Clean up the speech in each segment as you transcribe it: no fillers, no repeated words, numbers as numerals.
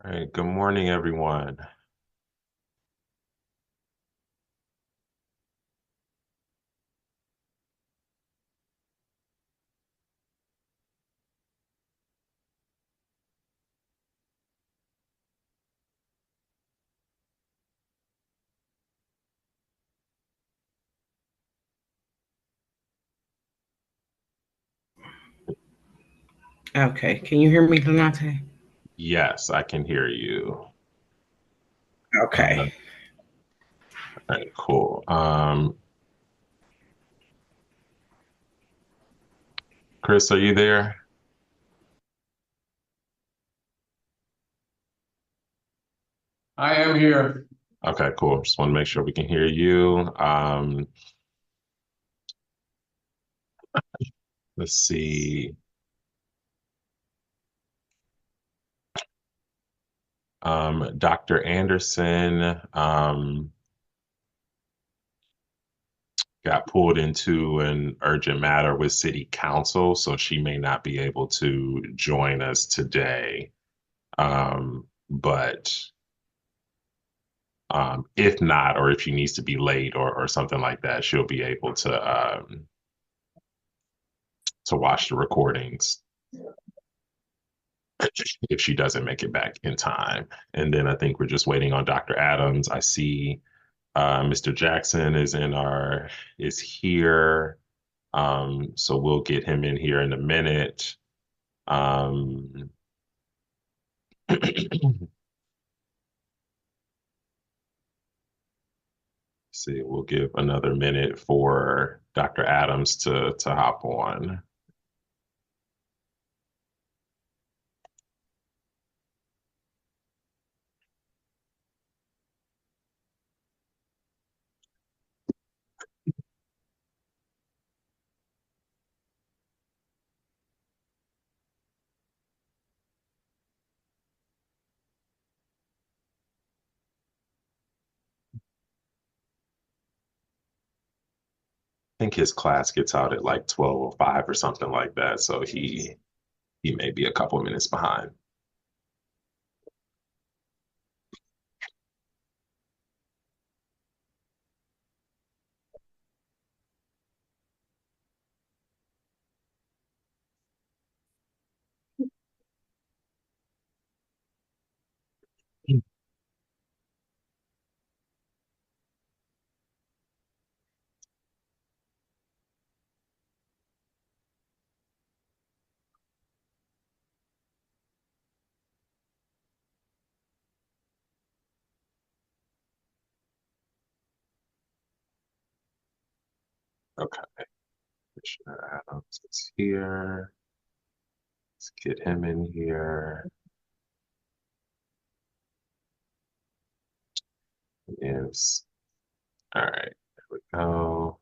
All right, good morning, everyone. Okay. Can you hear me, Donate? Yes, I can hear you. Okay. All right, cool. Chris, are you there? I am here. Okay, cool. Just want to make sure we can hear you. Let's see. Dr. Anderson got pulled into an urgent matter with City Council, so she may not be able to join us today. But if not, or if she needs to be late or something like that, she'll be able to watch the recordings if she doesn't make it back in time. And then I think we're just waiting on Dr. Adams. I see Mr. Jackson is here. So we'll get him in here in a minute. Um, see, we'll give another minute for Dr. Adams to hop on. I think his class gets out at like 12:05 or something like that. So he may be a couple minutes behind. Okay, Commissioner Adams is here. Let's get him in here. Is all right. There we go.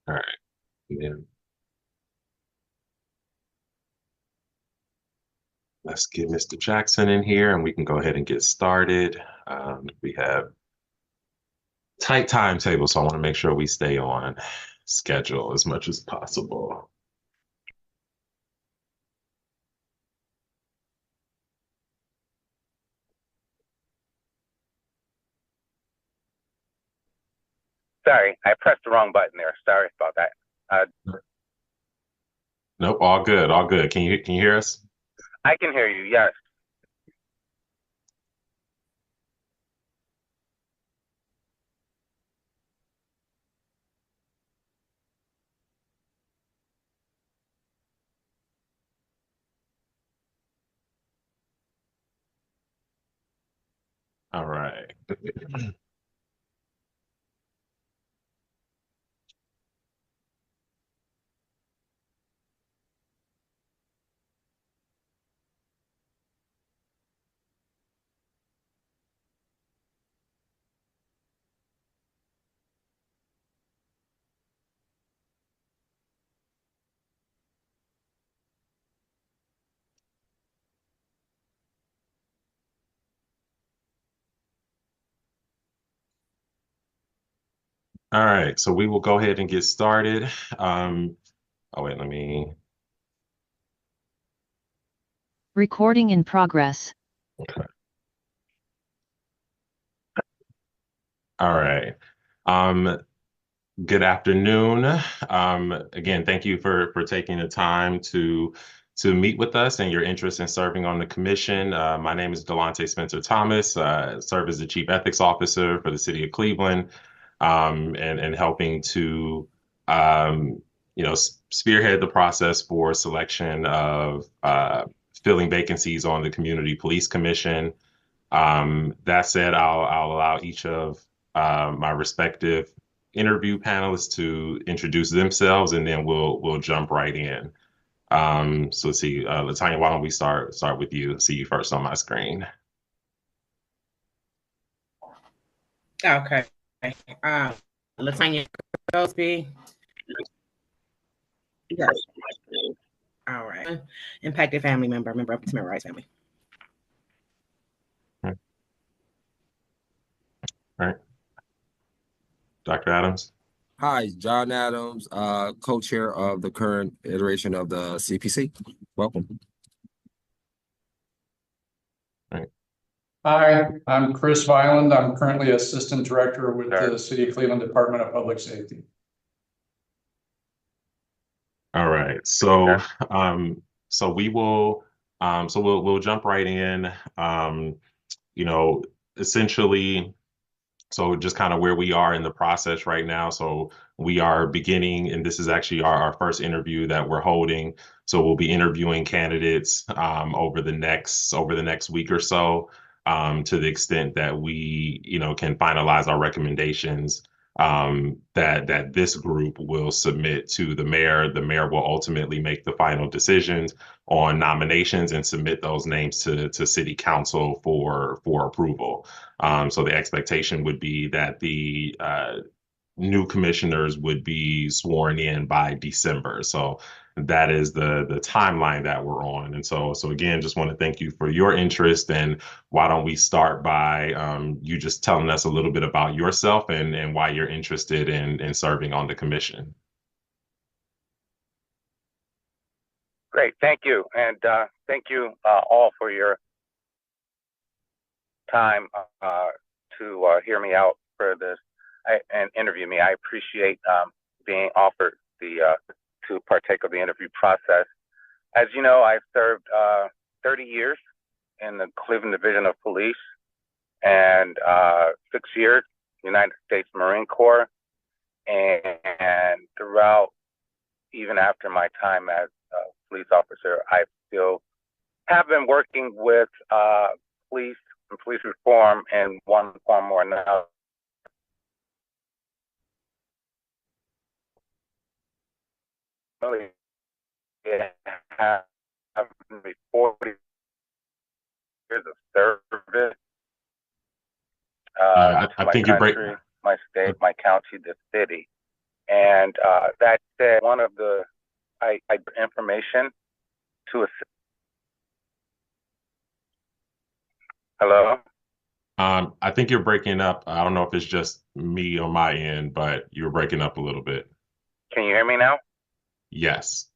All right. And then let's get Mr. Jackson in here, and we can go ahead and get started. We have tight timetable, so I want to make sure we stay on schedule as much as possible. Sorry, I pressed the wrong button there. Sorry about that. Nope, all good, all good. Can you hear us? I can hear you. Yes. All right. All right, so we will go ahead and get started. Oh wait, let me. Recording in progress. Okay. All right. Good afternoon. Again, thank you for taking the time to meet with us and your interest in serving on the commission. My name is Delonte Spencer Thomas. Serve as the Chief Ethics Officer for the City of Cleveland, and helping to spearhead the process for selection of filling vacancies on the Community Police Commission. That said, I'll allow each of my respective interview panelists to introduce themselves, and then we'll jump right in. So let's see, Latanya, why don't we start with you? See you first on my screen. Okay. Latanya Gosby. Yes. All right. Impacted family member of the Civil Rights family. All right. Dr. Adams. Hi, John Adams, co-chair of the current iteration of the CPC. Welcome. Hi, I'm Chris Violend. I'm currently Assistant Director with the City of Cleveland Department of Public Safety. All right. So we'll jump right in. Essentially, so just kind of where we are in the process right now. So we are beginning, and this is actually our first interview that we're holding. So we'll be interviewing candidates over the next week or so, to the extent that we can finalize our recommendations that this group will submit to the mayor. The mayor will ultimately make the final decisions on nominations and submit those names to city council for approval. So the expectation would be that the new commissioners would be sworn in by December. So that is the timeline that we're on. And so again, just want to thank you for your interest. And why don't we start by you just telling us a little bit about yourself and why you're interested in serving on the commission. Great, thank you. And thank you all for your time to hear me out for this and interview me. I appreciate being offered to partake of the interview process. As you know, I've served 30 years in the Cleveland Division of Police and 6 years United States Marine Corps. And throughout, even after my time as a police officer, I still have been working with police and police reform in one form or another. Really have 40 years of service I to my think country, my state, my county, the city. And that said, one of the information to assist. Hello? I think you're breaking up. I don't know if it's just me on my end, but you're breaking up a little bit. Can you hear me now? Yes.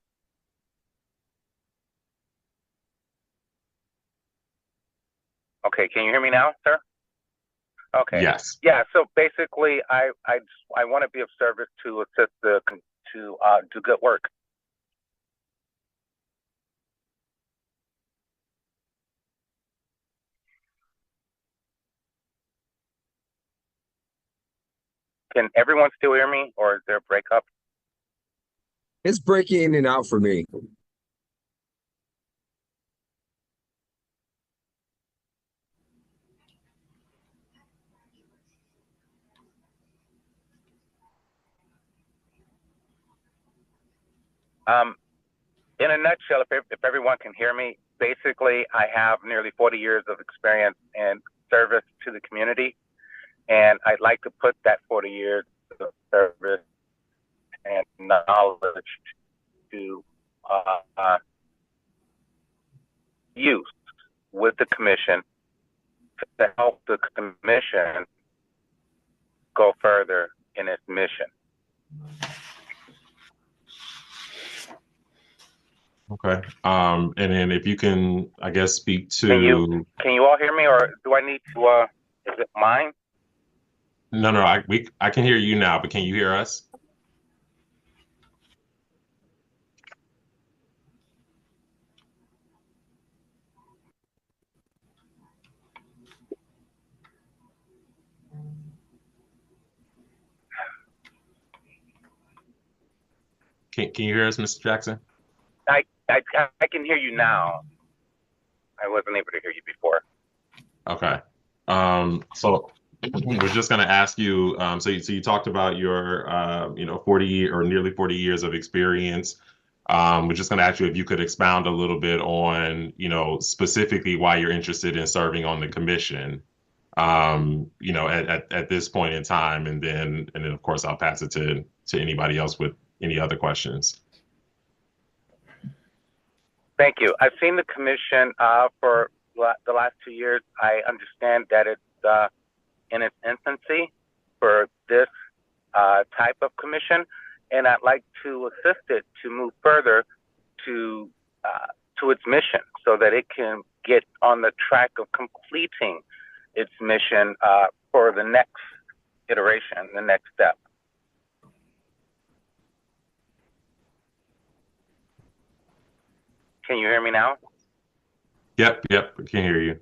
Okay, can you hear me now, sir? Okay. Yes. Yeah, so basically I want to be of service to assist to do good work. Can everyone still hear me, or is there a breakup? It's breaking in and out for me. In a nutshell, if everyone can hear me, basically I have nearly 40 years of experience in service to the community, and I'd like to put that 40 years of service and knowledge to use with the commission to help the commission go further in its mission. Okay. And then if you can, I guess, speak to. Can you all hear me, or do I need to? Is it mine? No, I can hear you now, but can you hear us? Can you hear us, Mr. Jackson? I can hear you now. I wasn't able to hear you before. Okay. So we're just going to ask you. So you talked about your 40 or nearly 40 years of experience. We're just going to ask you if you could expound a little bit on, specifically why you're interested in serving on the commission. At this point in time, and then of course I'll pass it to anybody else with any other questions. Thank you. I've seen the commission for the last 2 years. I understand that it's in its infancy for this type of commission, and I'd like to assist it to move further to its mission so that it can get on the track of completing its mission for the next iteration, the next step. Can you hear me now? Yep, I can hear you.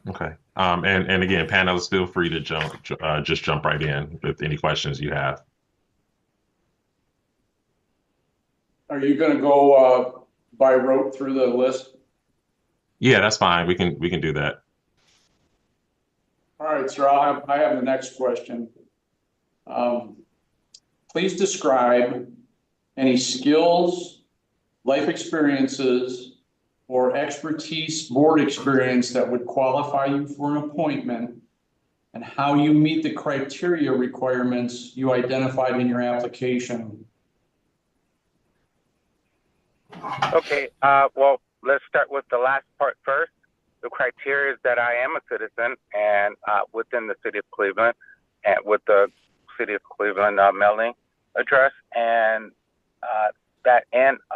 Okay. And again, panelists, feel free to jump right in with any questions you have. Are you going to go by rote through the list? Yeah, that's fine. We can do that. All right, sir. I have the next question. Please describe any skills, life experiences, or expertise board experience that would qualify you for an appointment, and how you meet the criteria requirements you identified in your application. Okay, well, let's start with the last part first. The criteria is that I am a citizen and within the city of Cleveland, and with the city of Cleveland mailing address, and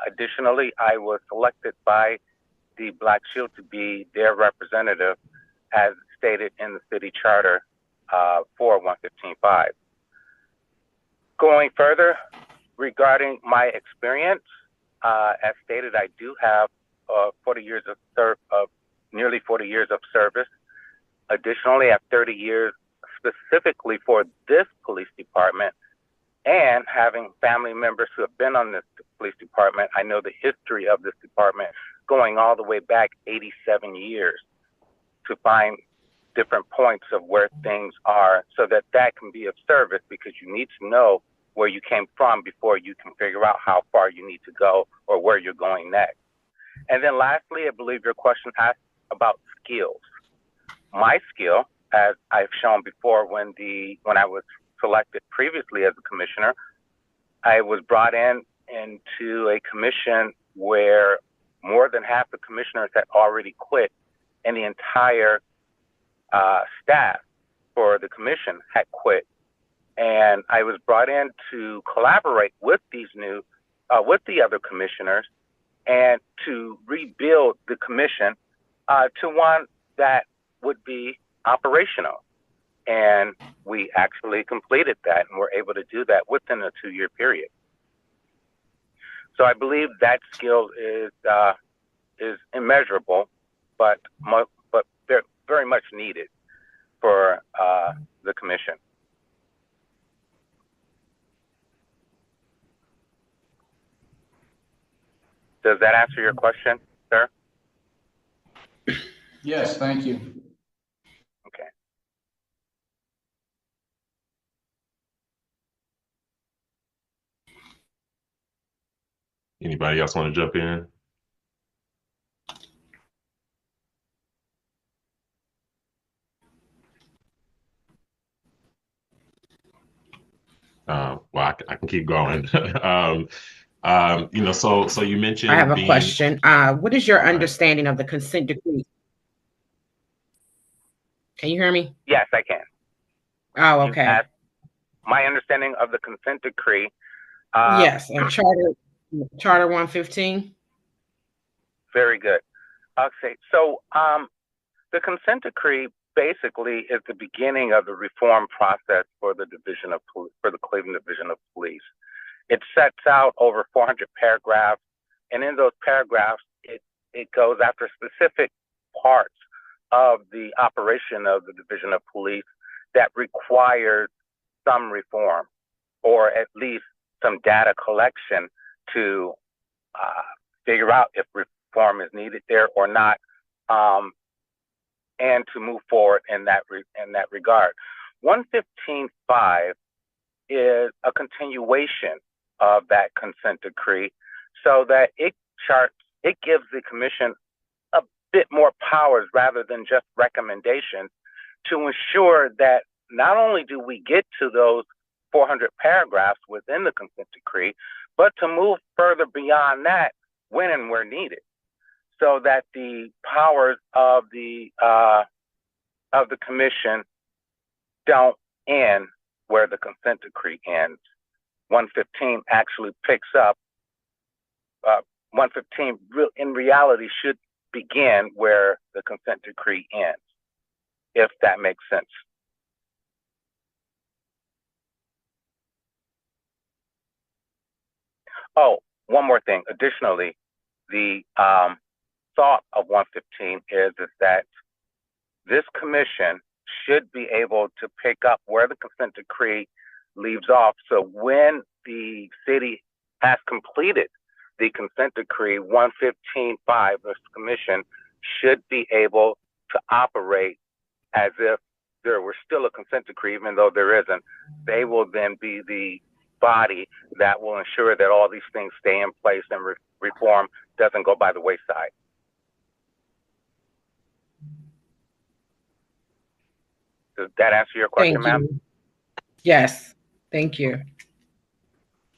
additionally, I was selected by the Black Shield to be their representative, as stated in the city charter for 115.5. Going further, regarding my experience, as stated, I do have nearly 40 years of service. Additionally, I have 30 years specifically for this police department, and having family members who have been on this police department, I know the history of this department going all the way back 87 years to find different points of where things are, so that can be of service, because you need to know where you came from before you can figure out how far you need to go or where you're going next. And then lastly, I believe your question asked about skills. My skill, as I've shown before, when I was selected previously as a commissioner, I was brought into a commission where more than half the commissioners had already quit, and the entire staff for the commission had quit. And I was brought in to collaborate with with the other commissioners, and to rebuild the commission to one that would be operational. And we actually completed that, and were able to do that within a 2-year period. So I believe that skill is immeasurable, but very much needed for the commission. Does that answer your question, sir? Yes, thank you. Okay. Anybody else want to jump in? Well, I can keep going. So you mentioned. I have a question. What is your understanding of the consent decree? Can you hear me? Yes, I can. Oh, You okay. asked my understanding of the consent decree. Yes, and Charter 115. Very good. Okay, so the consent decree basically is the beginning of the reform process for the Cleveland Division of Police. It sets out over 400 paragraphs, and in those paragraphs, it goes after specific parts of the operation of the Division of Police that requires some reform, or at least some data collection to figure out if reform is needed there or not, and to move forward in that regard. 115.5 is a continuation of that consent decree, so that it gives the commission a bit more powers rather than just recommendations to ensure that not only do we get to those 400 paragraphs within the consent decree, but to move further beyond that when and where needed, so that the powers of the commission don't end where the consent decree ends. 115 actually picks up. 115 in reality should begin where the consent decree ends, if that makes sense. Oh, one more thing. Additionally, the thought of 115 is that this commission should be able to pick up where the consent decree leaves off. So when the city has completed the consent decree 115.5, this commission should be able to operate as if there were still a consent decree, even though there isn't. They will then be the body that will ensure that all these things stay in place and reform doesn't go by the wayside. Does that answer your question, ma'am? Yes, thank you.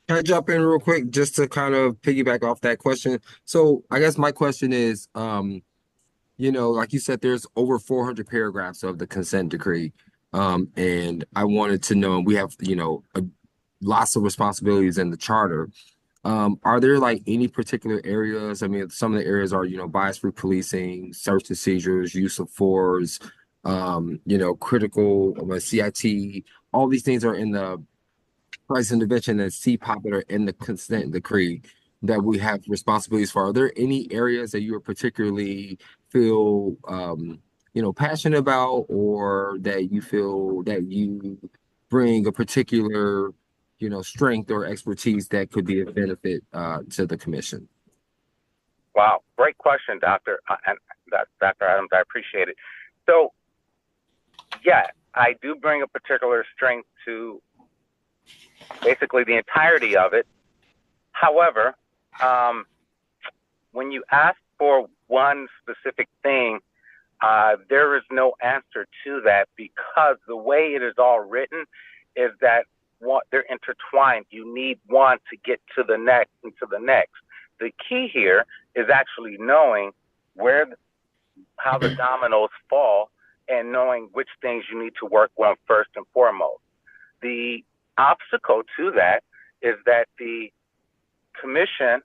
Can I jump in real quick just to kind of piggyback off that question? So I guess my question is, like you said, there's over 400 paragraphs of the consent decree. And I wanted to know, we have, lots of responsibilities in the charter. Are there like any particular areas? I mean, some of the areas are, bias-free policing, search and seizures, use of force, critical CIT. All these things are in the crisis intervention and CPOP in the consent decree that we have responsibilities for. Are there any areas that you are particularly feel passionate about, or that you feel that you bring a particular strength or expertise that could be a benefit to the commission? Wow, great question, Dr. Dr. Adams. I appreciate it. So, yeah, I do bring a particular strength to basically the entirety of it. However, when you ask for one specific thing, there is no answer to that, because the way it is all written is that they're intertwined. You need one to get to the next and to the next. The key here is actually knowing how the dominoes fall, and knowing which things you need to work on first and foremost. The obstacle to that is that the commission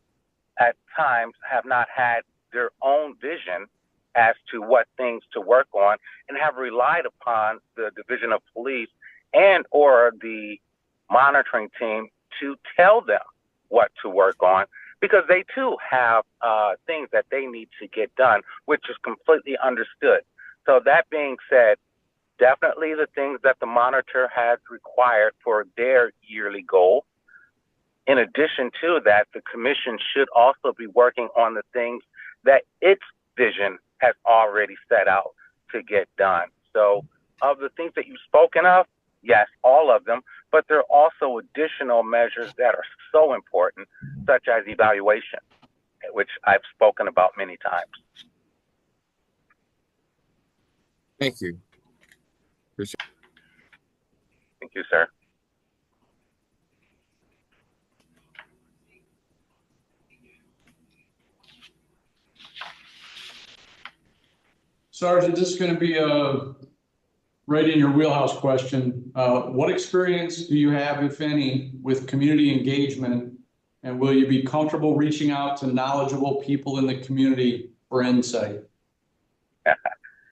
at times have not had their own vision as to what things to work on, and have relied upon the Division of Police and or the monitoring team to tell them what to work on, because they too have things that they need to get done, which is completely understood. So that being said, definitely the things that the monitor has required for their yearly goal. In addition to that, the commission should also be working on the things that its vision has already set out to get done. So of the things that you've spoken of, yes, all of them, but there are also additional measures that are so important, such as evaluation, which I've spoken about many times. Thank you. Appreciate it. Thank you, sir. Sergeant, this is going to be a right in your wheelhouse question. what experience do you have, if any, with community engagement? And will you be comfortable reaching out to knowledgeable people in the community for insight?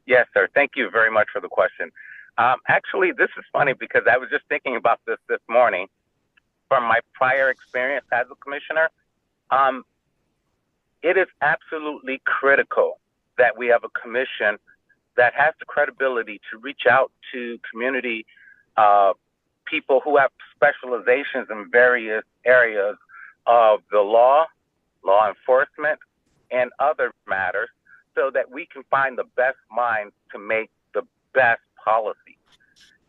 Yes, sir. Thank you very much for the question. Actually, this is funny because I was just thinking about this morning from my prior experience as a commissioner. It is absolutely critical that we have a commission that has the credibility to reach out to community people who have specializations in various areas of the law enforcement, and other matters, so that we can find the best minds to make the best policy.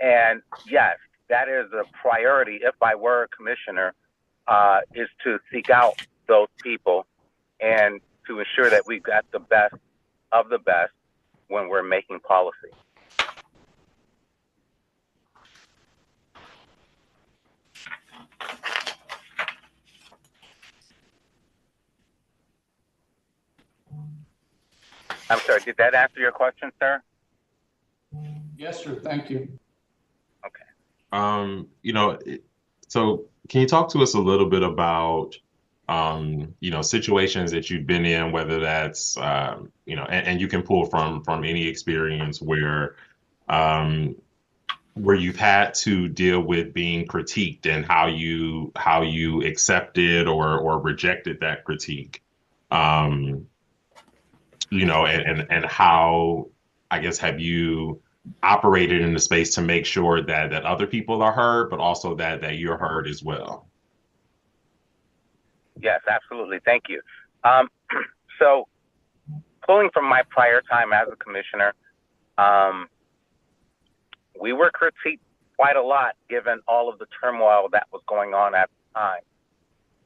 And yes, that is a priority if I were a commissioner, is to seek out those people and to ensure that we've got the best of the best when we're making policy. I'm sorry, did that answer your question, sir? Yes, sir. Thank you. Okay. So can you talk to us a little bit about, situations that you've been in, whether that's, and you can pull from any experience where you've had to deal with being critiqued and how you accepted or rejected that critique. And how, I guess, have you operated in the space to make sure that other people are heard, but also that you're heard as well? Yes, absolutely. Thank you. So pulling from my prior time as a commissioner, we were critiqued quite a lot given all of the turmoil that was going on at the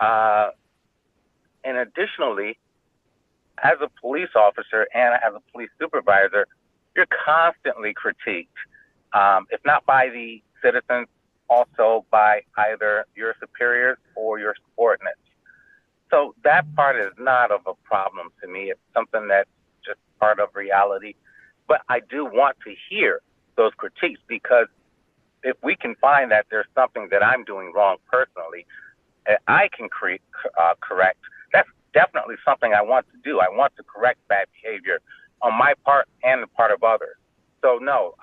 time. And additionally, as a police officer and as a police supervisor, you're constantly critiqued, if not by the citizens, also by either your superiors or your subordinates. So that part is not of a problem to me. It's something that's just part of reality. But I do want to hear those critiques, because if we can find that there's something that I'm doing wrong personally, I can correct, that's definitely something I want to do. I want to correct bad behavior on my part and the part of others. So no,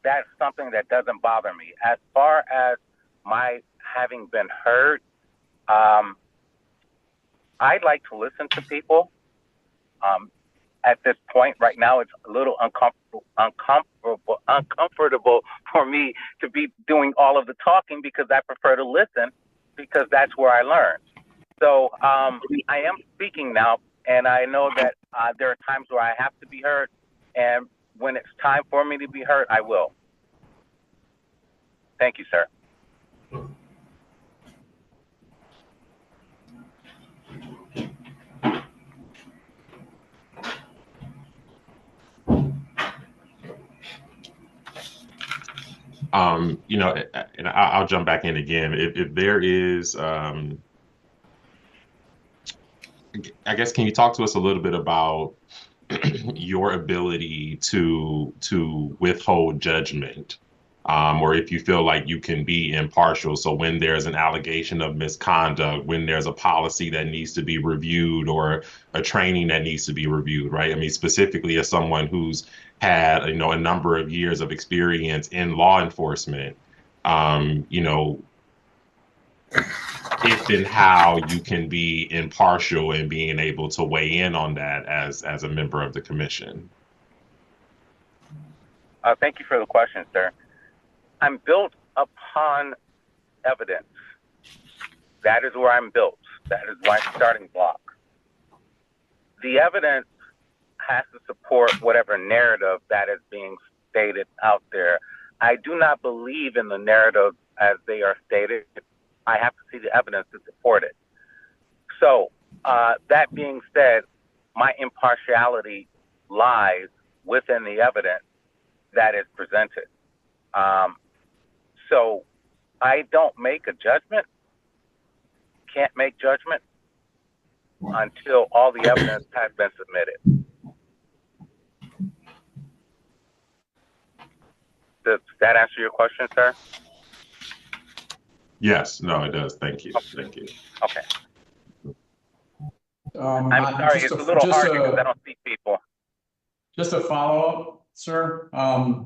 that's something that doesn't bother me. As far as my having been heard, I'd like to listen to people. At this point right now, it's a little uncomfortable for me to be doing all of the talking, because I prefer to listen, because that's where I learn. So I am speaking now, and I know that there are times where I have to be heard, and when it's time for me to be heard, I will. Thank you, sir. And I'll jump back in again. If there is, I guess, can you talk to us a little bit about your ability to withhold judgment, or if you feel like you can be impartial? So when there's an allegation of misconduct, when there's a policy that needs to be reviewed or a training that needs to be reviewed, right? I mean, specifically as someone who's had, a number of years of experience in law enforcement, if and how you can be impartial and being able to weigh in on that as a member of the commission. Thank you for the question, sir. I'm built upon evidence. That is where I'm built. That is my starting block. The evidence has to support whatever narrative that is being stated out there. I do not believe in the narrative as they are stated. I have to see the evidence to support it. So that being said, my impartiality lies within the evidence that is presented. So I don't make a judgment, can't make judgment until all the evidence has been submitted. Does that answer your question, sir? Yes, no, it does. Thank you. Thank you. Okay. I'm sorry, it's a little hard because I don't see people. Just a follow-up, sir. I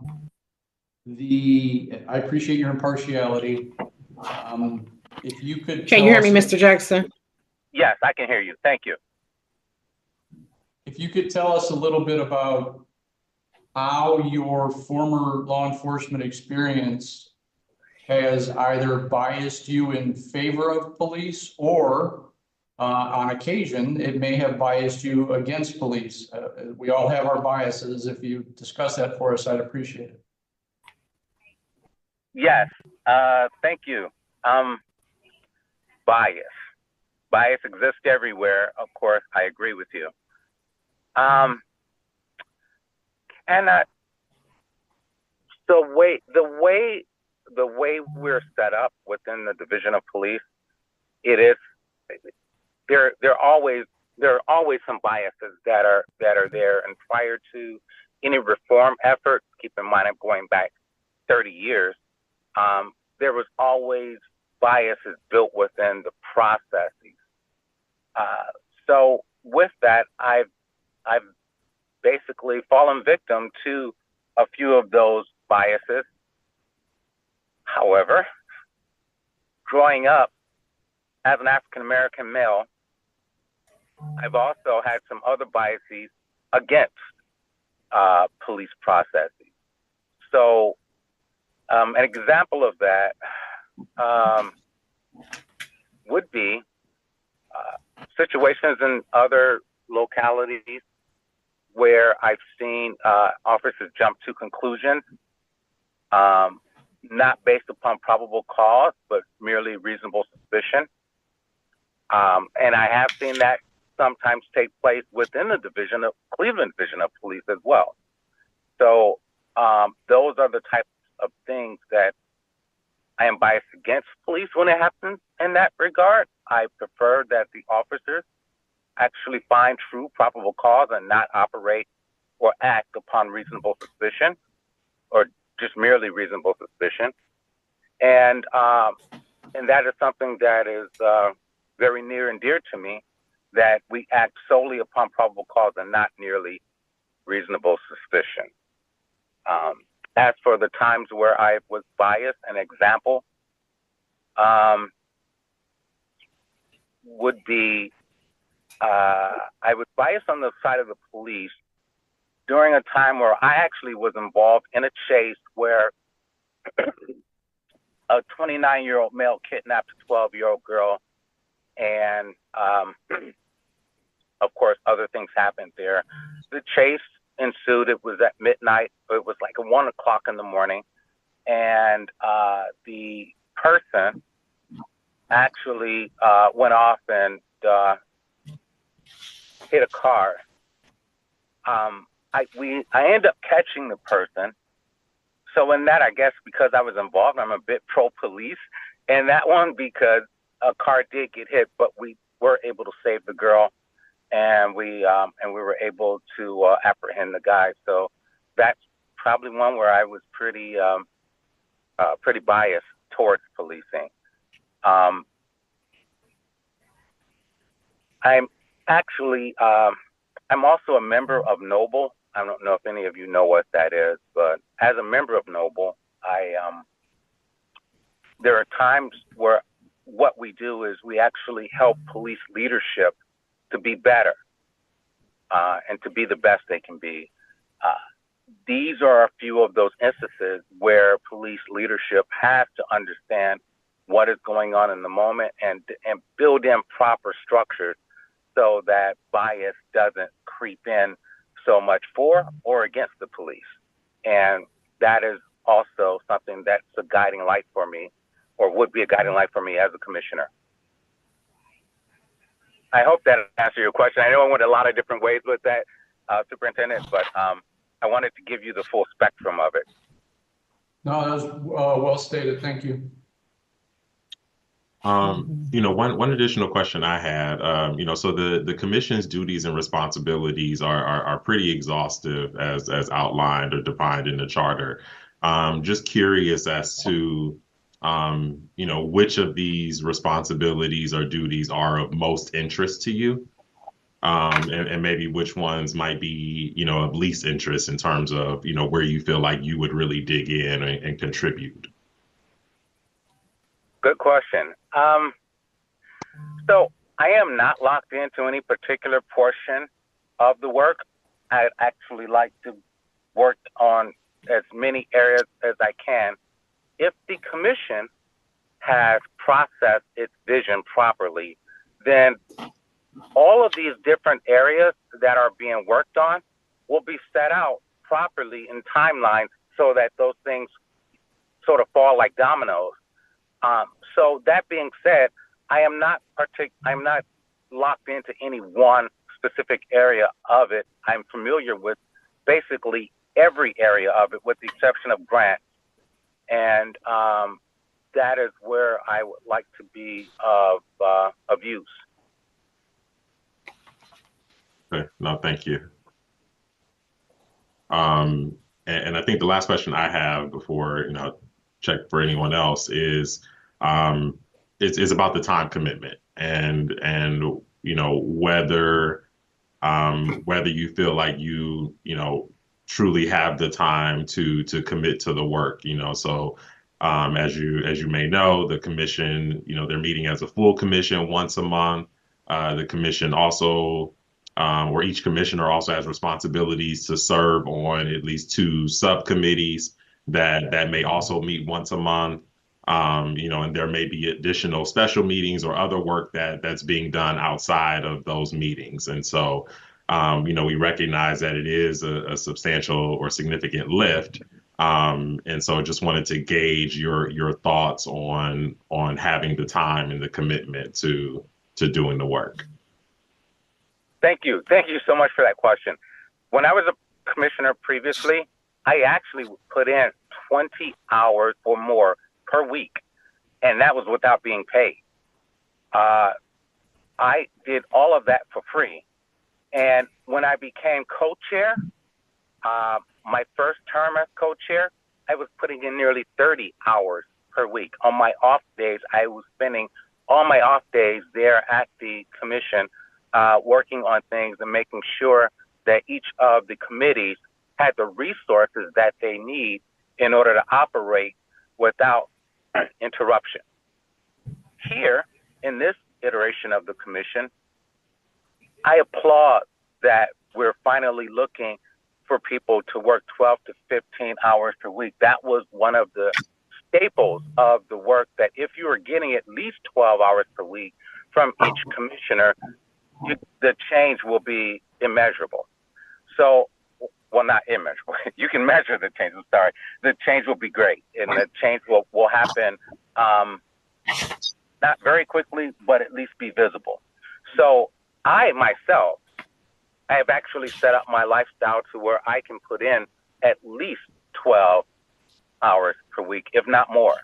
appreciate your impartiality. If you could Can you hear me, Mr. Jackson? Yes, I can hear you. Thank you. If you could tell us a little bit about how your former law enforcement experience has either biased you in favor of police or on occasion, it may have biased you against police. We all have our biases. If you discuss that for us, I'd appreciate it. Yes, thank you. Bias exists everywhere. Of course, I agree with you. The way we're set up within the Division of Police, there are always some biases that are there. And prior to any reform effort, keep in mind I'm going back 30 years, there was always biases built within the processes. So with that, I've basically fallen victim to a few of those biases. However, growing up as an African-American male, I've also had some other biases against police processes. So an example of that would be situations in other localities where I've seen officers jump to conclusions, not based upon probable cause, but merely reasonable suspicion. And I have seen that sometimes take place within the Cleveland Division of Police as well. So those are the types of things that I am biased against police when it happens in that regard. I prefer that the officers actually find true probable cause and not operate or act upon reasonable suspicion or just merely reasonable suspicion. And that is something that is very near and dear to me, that we act solely upon probable cause and not merely reasonable suspicion. As for the times where I was biased, an example would be I was biased on the side of the police during a time where I actually was involved in a chase where a 29-year-old male kidnapped a 12-year-old girl. And of course, other things happened there. The chase ensued. It was at midnight. It was like 1 o'clock in the morning. And the person actually went off and hit a car. I ended up catching the person. So in that, I guess because I was involved, I'm a bit pro-police. And that one, because a car did get hit, but we were able to save the girl, and we were able to apprehend the guy. So that's probably one where I was pretty biased towards policing. I'm actually I'm also a member of Noble. I don't know if any of you know what that is, but as a member of Noble, there are times where what we do is we actually help police leadership to be better and to be the best they can be. These are a few of those instances where police leadership has to understand what is going on in the moment and build in proper structures so that bias doesn't creep in so much for or against the police. And that is also something that's a guiding light for me, or would be a guiding light for me as a commissioner. I hope that answered your question. I know I went a lot of different ways with that, Superintendent, but I wanted to give you the full spectrum of it. No, that was well stated. Thank you. One additional question I had, so the commission's duties and responsibilities are pretty exhaustive as outlined or defined in the charter. Just curious as to, which of these responsibilities or duties are of most interest to you, and maybe which ones might be, of least interest in terms of, where you feel like you would really dig in and contribute. Good question. So I am not locked into any particular portion of the work. I'd actually like to work on as many areas as I can. If the commission has processed its vision properly, then all of these different areas that are being worked on will be set out properly in timelines so that those things sort of fall like dominoes. So that being said, I'm not locked into any one specific area of it. I'm familiar with basically every area of it, with the exception of grants, and that is where I would like to be of use. Okay. No, thank you. And I think the last question I have before, check for anyone else is about the time commitment and whether you feel like you truly have the time to commit to the work. So as you may know, the commission, they're meeting as a full commission once a month. The commission also, or each commissioner also has responsibilities to serve on at least 2 subcommittees that may also meet once a month. And there may be additional special meetings or other work that's being done outside of those meetings. And so, we recognize that it is a substantial or significant lift. And so just wanted to gauge your thoughts on having the time and the commitment to doing the work. Thank you. Thank you so much for that question. When I was a commissioner previously, I actually put in 20 hours or more per week, and that was without being paid. I did all of that for free. And when I became co-chair, my first term as co-chair, I was putting in nearly 30 hours per week. On my off days, I was spending all my off days there at the commission, working on things and making sure that each of the committees had the resources that they need in order to operate without interruption. Here, in this iteration of the commission, I applaud that we're finally looking for people to work 12 to 15 hours per week. That was one of the staples of the work, that if you were getting at least 12 hours per week from each commissioner, the change will be immeasurable. So, well, not immeasurable. You can measure the change. I'm sorry. The change will be great, and the change will happen not very quickly, but at least be visible. So I myself, I have actually set up my lifestyle to where I can put in at least 12 hours per week, if not more,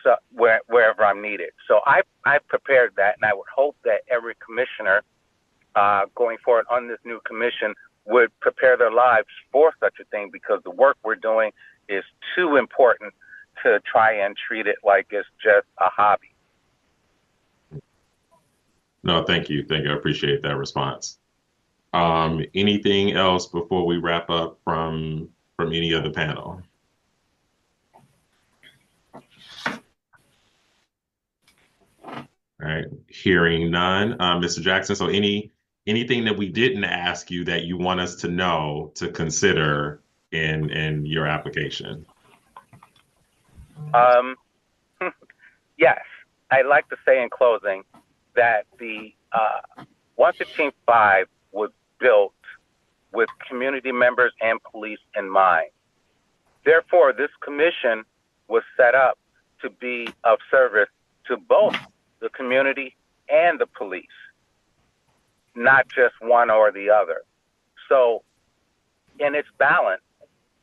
so wherever I'm needed. So I prepared that, and I would hope that every commissioner going forward on this new commission would prepare their lives for such a thing, because the work we're doing is too important to try and treat it like it's just a hobby. No, thank you. Thank you. I appreciate that response. Anything else before we wrap up from any of the panel? All right, hearing none. Mr. Jackson, so anything that we didn't ask you that you want us to know to consider in your application? Yes, I'd like to say in closing that the 115.5 was built with community members and police in mind. Therefore, this commission was set up to be of service to both the community and the police, not just one or the other. So in its balance,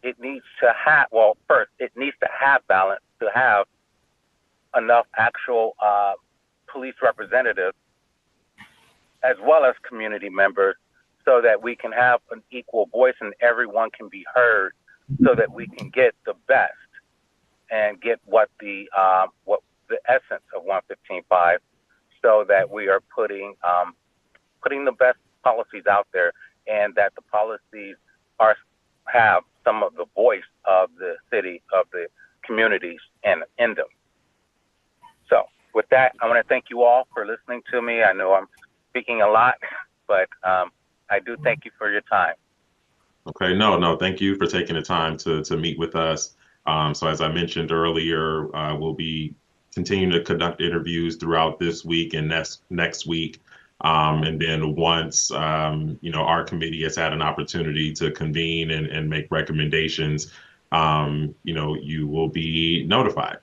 it needs to have, well, first, it needs to have balance to have enough actual police representatives as well as community members, so that we can have an equal voice and everyone can be heard so that we can get the best and get what the essence of 115.5, so that we are putting the best policies out there, and that the policies have some of the voice of the city, of the communities in them. So with that, I want to thank you all for listening to me. I know I'm speaking a lot, but I do thank you for your time. Okay, no, thank you for taking the time to meet with us. So as I mentioned earlier, we'll be continuing to conduct interviews throughout this week and next week. And then once our committee has had an opportunity to convene and make recommendations, you will be notified.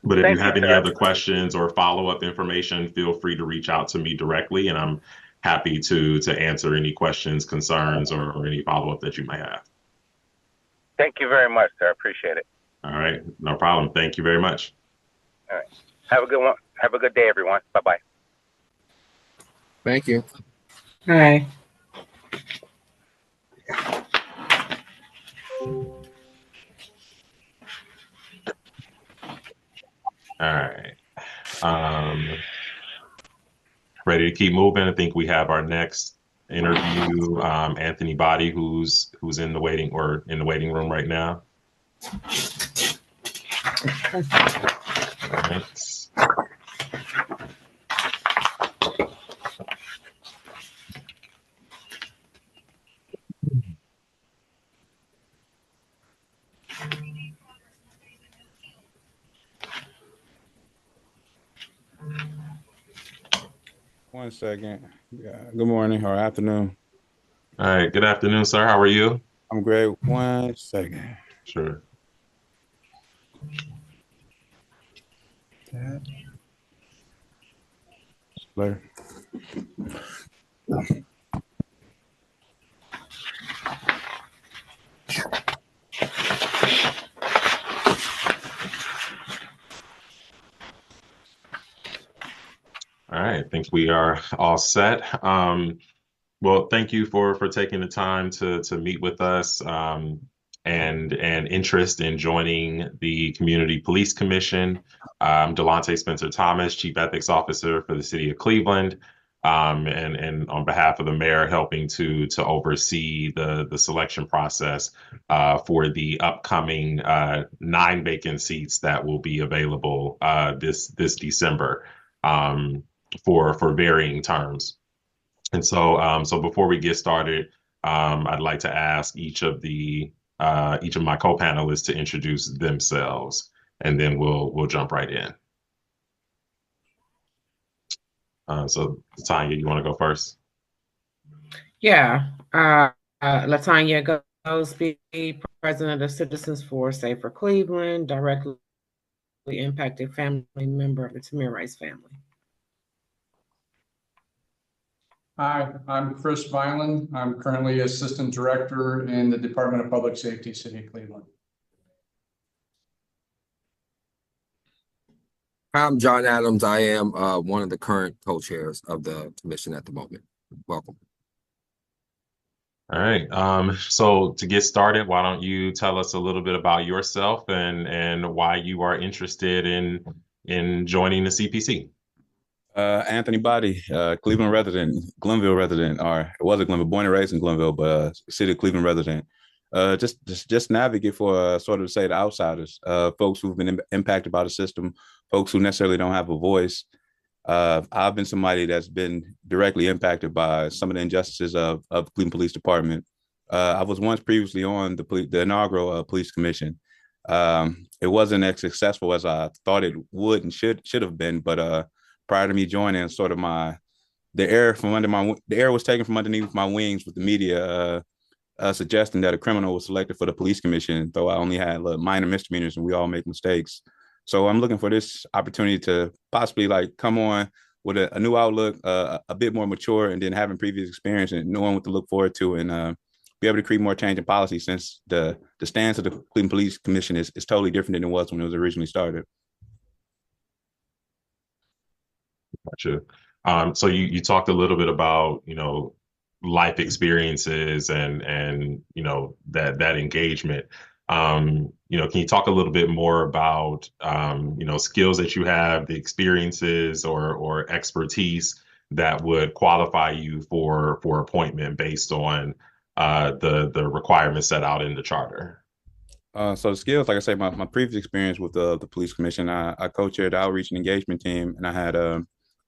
But if you have any other questions or follow-up information, feel free to reach out to me directly, and I'm happy to answer any questions, concerns, or any follow-up that you may have. Thank you very much, sir. I appreciate it. All right, no problem. Thank you very much. All right. Have a good one. Have a good day, everyone. Bye-bye. Thank you. All right. All right. Ready to keep moving. I think we have our next interview, Anthony Body, who's in the waiting room right now. All right. One second. Yeah. Good morning or afternoon. All right. Good afternoon, sir. How are you? I'm great. 1 second. Sure. Later. All right, I think we are all set. Well, thank you for taking the time to meet with us, and interest in joining the Community Police Commission. I'm Delonte Spencer Thomas, Chief Ethics Officer for the City of Cleveland, and on behalf of the mayor, helping to oversee the selection process for the upcoming 9 vacant seats that will be available this December. For varying terms. And so before we get started, I'd like to ask each of my co-panelists to introduce themselves, and then we'll jump right in. So Tanya, you want to go first? Yeah. Latanya Gosby, President of Citizens for Safer Cleveland, directly impacted family member of the Tamir Rice family. Hi, I'm Chris Vineland. I'm currently Assistant Director in the Department of Public Safety, City of Cleveland. I'm John Adams. I am one of the current co-chairs of the commission at the moment. Welcome. All right. So to get started, why don't you tell us a little bit about yourself and why you are interested in joining the CPC? Anthony Body, Cleveland resident, Glenville resident, or it was a Glenville, born and raised in Glenville, but City of Cleveland resident. Just navigate for sort of say the outsiders, folks who've been impacted by the system, folks who necessarily don't have a voice. I've been somebody that's been directly impacted by some of the injustices of Cleveland Police Department. I was once previously on the inaugural police commission. It wasn't as successful as I thought it would and should have been, but prior to me joining, sort of the air was taken from underneath my wings with the media suggesting that a criminal was selected for the police commission, though I only had minor misdemeanors and we all make mistakes. So I'm looking for this opportunity to possibly come on with a new outlook, a bit more mature, and then having previous experience and knowing what to look forward to, and be able to create more change in policy, since the stance of the Cleveland Police Commission is totally different than it was when it was originally started. Gotcha. So you talked a little bit about, life experiences and that engagement. Can you talk a little bit more about skills that you have, the experiences or expertise that would qualify you for appointment based on the requirements set out in the charter? So the skills, like I say, my previous experience with the police commission, I co-chaired the outreach and engagement team, and I had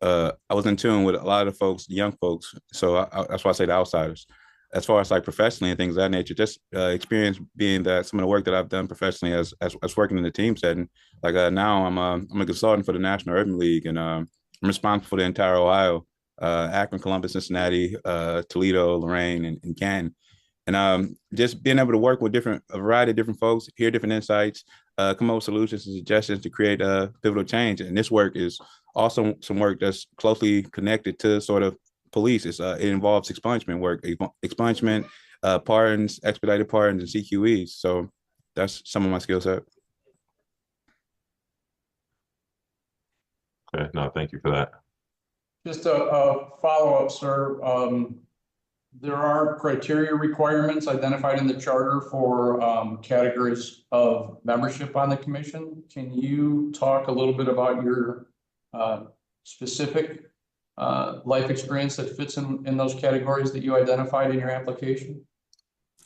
I was in tune with a lot of the folks, the young folks. So that's why I say the outsiders. As far as like professionally and things of that nature, just experience being that some of the work that I've done professionally as working in the team setting. Like now I'm a consultant for the National Urban League, and I'm responsible for the entire Ohio, Akron, Columbus, Cincinnati, Toledo, Lorain, and Canton. And just being able to work with a variety of different folks, hear different insights, come up with solutions and suggestions to create a pivotal change. And this work is also some work that's closely connected to sort of police. It involves expungement work, expungement, pardons, expedited pardons, and CQEs. So that's some of my skill set. Okay, no, thank you for that. Just a follow-up, sir. There are criteria requirements identified in the charter for categories of membership on the commission. Can you talk a little bit about your specific life experience that fits in those categories that you identified in your application?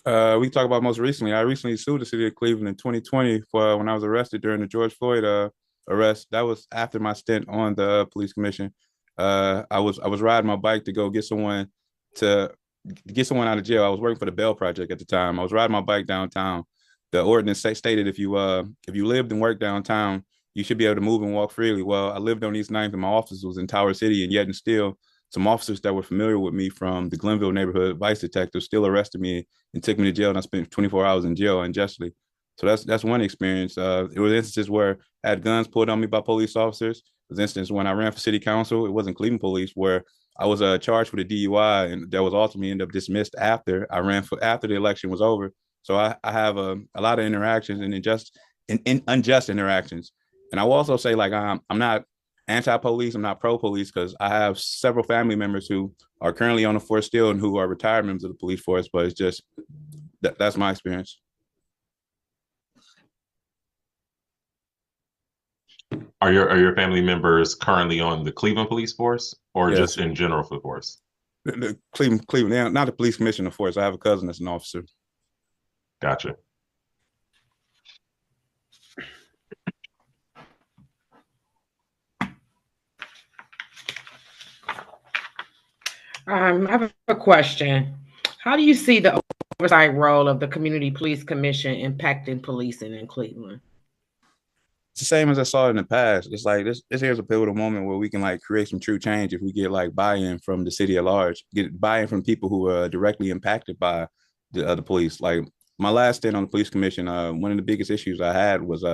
We talk about most recently. I recently sued the city of Cleveland in 2020 for when I was arrested during the George Floyd arrest. That was after my stint on the police commission. I was riding my bike to go get someone out of jail. I was working for the Bell Project at the time. I was riding my bike downtown. The ordinance stated if you lived and worked downtown, you should be able to move and walk freely. Well, I lived on East 9th and my office was in Tower City, and yet and still, some officers that were familiar with me from the Glenville neighborhood vice detectives still arrested me and took me to jail, and I spent 24 hours in jail unjustly. So that's one experience. It was instances where I had guns pulled on me by police officers. It was instances when I ran for city council. It wasn't Cleveland police, where I was charged with a DUI, and that was ultimately ended up dismissed after the election was over. So I have a lot of interactions and unjust interactions. And I will also say, like, I'm not anti-police, I'm not pro-police, because I have several family members who are currently on the force still and who are retired members of the police force. But it's just that's my experience. Are your family members currently on the Cleveland Police Force, or Yes. just in general for the force? The Cleveland, not the police commissioner force. I have a cousin that's an officer. Gotcha. I have a question. How do you see the oversight role of the Community Police Commission impacting policing in Cleveland? It's the same as I saw in the past. It's like this here's a pivotal moment where we can like create some true change if we get like buy-in from the city at large, get buy-in from people who are directly impacted by the police. Like my last stint on the police commission, one of the biggest issues I had was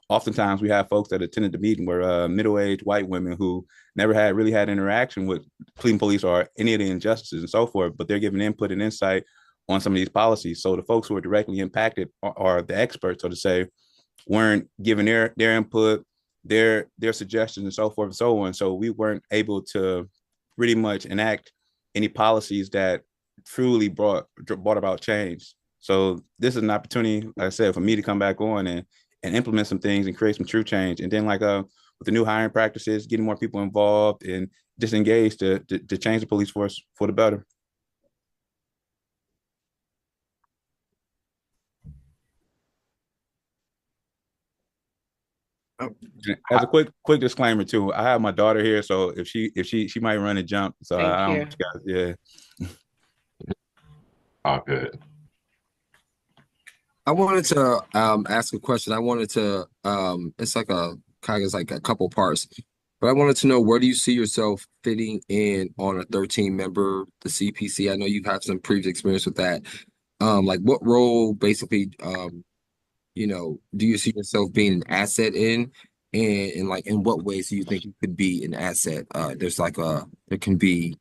oftentimes we have folks that attended the meeting were middle-aged white women who never really had interaction with Cleveland police or any of the injustices and so forth, but they're giving input and insight on some of these policies. So the folks who are directly impacted are the experts, so to say, weren't giving their input, their suggestions and so forth and so on. So we weren't able to pretty much enact any policies that truly brought about change. So this is an opportunity, like I said, for me to come back on and implement some things and create some true change. And then like with the new hiring practices, getting more people involved and just engaged to change the police force for the better. As a quick disclaimer too, I have my daughter here, so if she might run and jump, so Thank you. Yeah. Oh, good. I wanted to ask a question. I wanted to it's like a kind of like a couple parts, but I wanted to know, where do you see yourself fitting in on a 13-member, the CPC? I know you've had some previous experience with that. Like what role basically do you see yourself being an asset in? And like in what ways do you think you could be an asset? There can be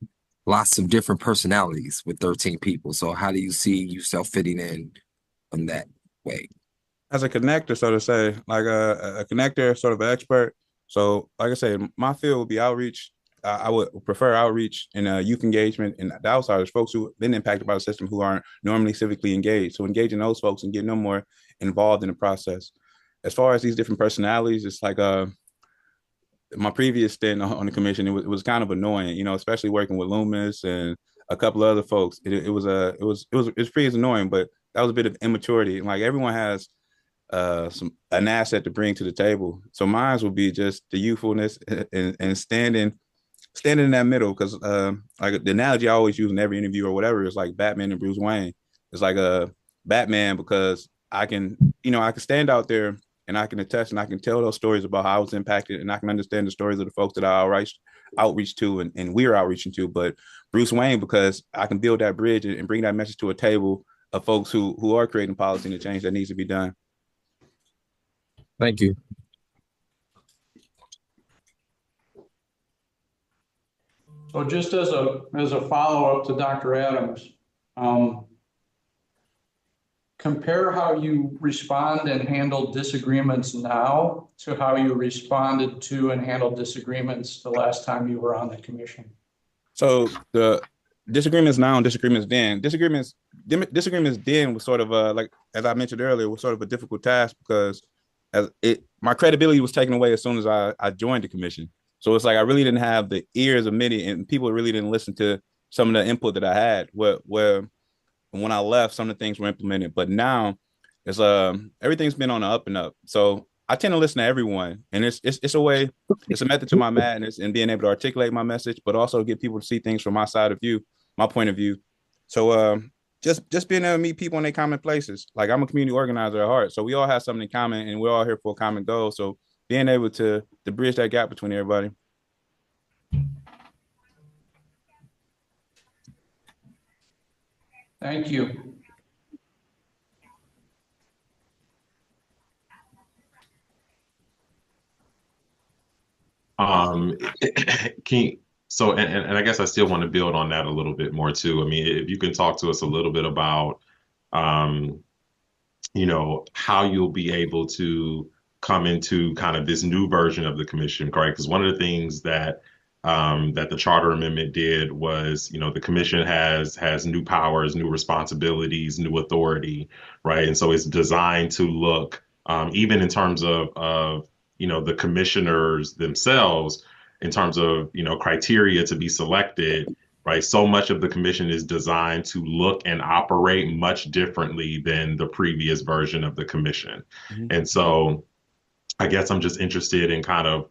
lots of different personalities with 13 people. So how do you see yourself fitting in that way? As a connector, so to say, like a connector, sort of an expert. So like I said, my field would be outreach I would prefer outreach and youth engagement and the outsiders, folks who have been impacted by the system who aren't normally civically engaged. So engaging those folks and getting them more involved in the process. As far as these different personalities, it's like my previous stint on the commission, it was kind of annoying, you know, especially working with Loomis and a couple of other folks. It was pretty annoying, but that was a bit of immaturity. And like everyone has an asset to bring to the table. So mine would be just the youthfulness and standing in that middle. Because like the analogy I always use in every interview or whatever is like Batman and Bruce Wayne. It's like a Batman because I can stand out there and I can attest and I can tell those stories about how I was impacted, and I can understand the stories of the folks that I outreach to and we're outreaching to. But Bruce Wayne, because I can build that bridge and bring that message to a table of folks who are creating policy and the change that needs to be done. Thank you. So just as a follow-up to Dr. Adams, compare how you respond and handle disagreements now to how you responded to and handled disagreements the last time you were on the commission. So the disagreements now and disagreements then. Disagreements then was sort of like, as I mentioned earlier, was sort of a difficult task because my credibility was taken away as soon as I joined the commission. So it's like I really didn't have the ears of many, and people really didn't listen to some of the input that I had. Where when I left, some of the things were implemented, but now it's everything's been on the up and up. So I tend to listen to everyone, and it's a way, it's a method to my madness and being able to articulate my message, but also get people to see things from my side of view, my point of view. So just being able to meet people in their common places. Like I'm a community organizer at heart, so we all have something in common, and we're all here for a common goal. So being able to bridge that gap between everybody. Thank you. So I guess I still want to build on that a little bit more too. I mean, if you can talk to us a little bit about, you know, how you'll be able to come into kind of this new version of the commission, correct? Because one of the things that that the charter amendment did was, you know, the commission has new powers, new responsibilities, new authority, right? And so it's designed to look, even in terms of you know, the commissioners themselves, in terms of, you know, criteria to be selected, right? So much of the commission is designed to look and operate much differently than the previous version of the commission. Mm-hmm. And so I guess I'm just interested in kind of,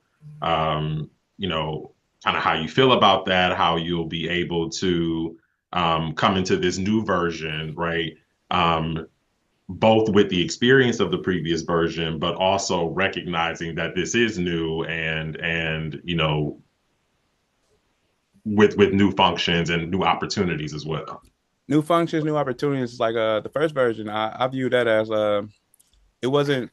you know, kind of how you feel about that, how you'll be able to come into this new version, right? Both with the experience of the previous version, but also recognizing that this is new and you know, with new functions and new opportunities as well. New functions, new opportunities. Like the first version, I view that as it wasn't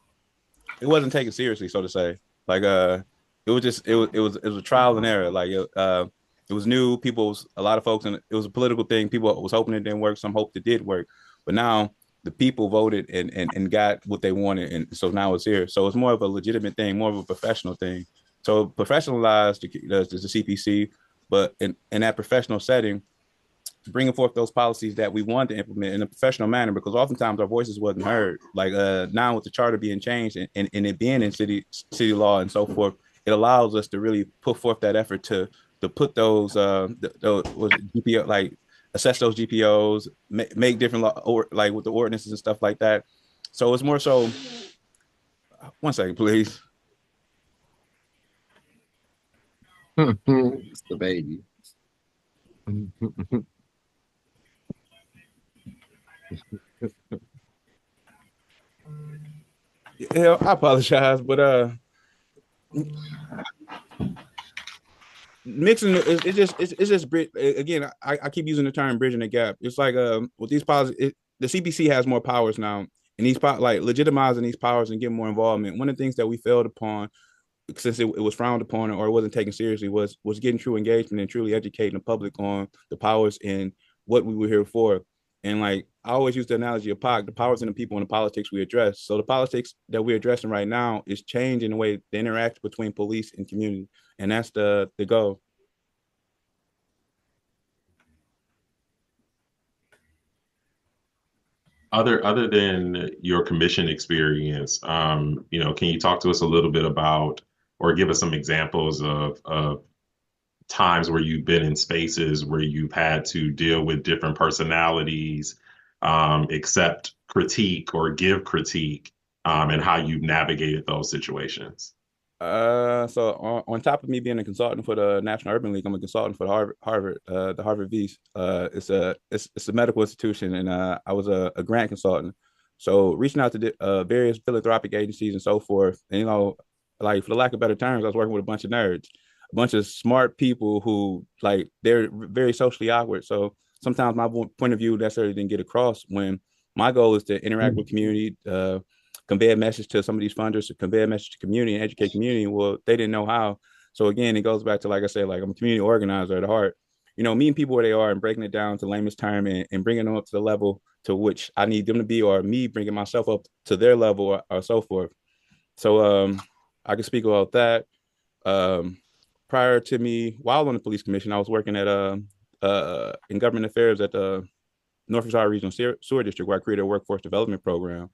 taken seriously, so to say. Like it was a trial and error. Like it was new. A lot of folks, and it was a political thing. People was hoping it didn't work. Some hoped it did work, but now the people voted and got what they wanted, and so now it's here. So it's more of a legitimate thing, more of a professional thing. So professionalized the CPC, but in that professional setting, bringing forth those policies that we want to implement in a professional manner, because oftentimes our voices wasn't heard. Like now with the charter being changed and it being in city law and so forth, it allows us to really put forth that effort to put those GPO, like assess those GPOs, make different law, or like with the ordinances and stuff like that. So it's more so. One second, please. It's the baby. Yeah, I apologize, but mixing it's just again. I keep using the term bridging the gap. It's like with these policies, the CPC has more powers now, and these like legitimizing these powers and getting more involvement. One of the things that we failed upon, since it was frowned upon or it wasn't taken seriously, was getting true engagement and truly educating the public on the powers and what we were here for. And like I always use the analogy of POC, the powers in the people and the politics we address. So the politics that we're addressing right now is changing the way the interaction between police and community. And that's the goal. Other than your commission experience, can you talk to us a little bit about or give us some examples of times where you've been in spaces where you've had to deal with different personalities, accept critique or give critique, and how you've navigated those situations? So on top of me being a consultant for the National Urban League, I'm a consultant for the Harvard V's. It's a medical institution, and I was a grant consultant. So reaching out to various philanthropic agencies and so forth, and like for the lack of better terms, I was working with a bunch of nerds, a bunch of smart people who like they're very socially awkward. So sometimes my point of view necessarily didn't get across when my goal is to interact with community, convey a message to some of these funders, to convey a message to community and educate community. Well, they didn't know how. So again, it goes back to, like I said, like I'm a community organizer at heart. Meeting people where they are and breaking it down to layman's term and bringing them up to the level to which I need them to be, or me bringing myself up to their level, or so forth. So I can speak about that. Prior to me, while on the police commission, I was working at in government affairs at the Norfolk South Regional Sewer District, where I created a workforce development program,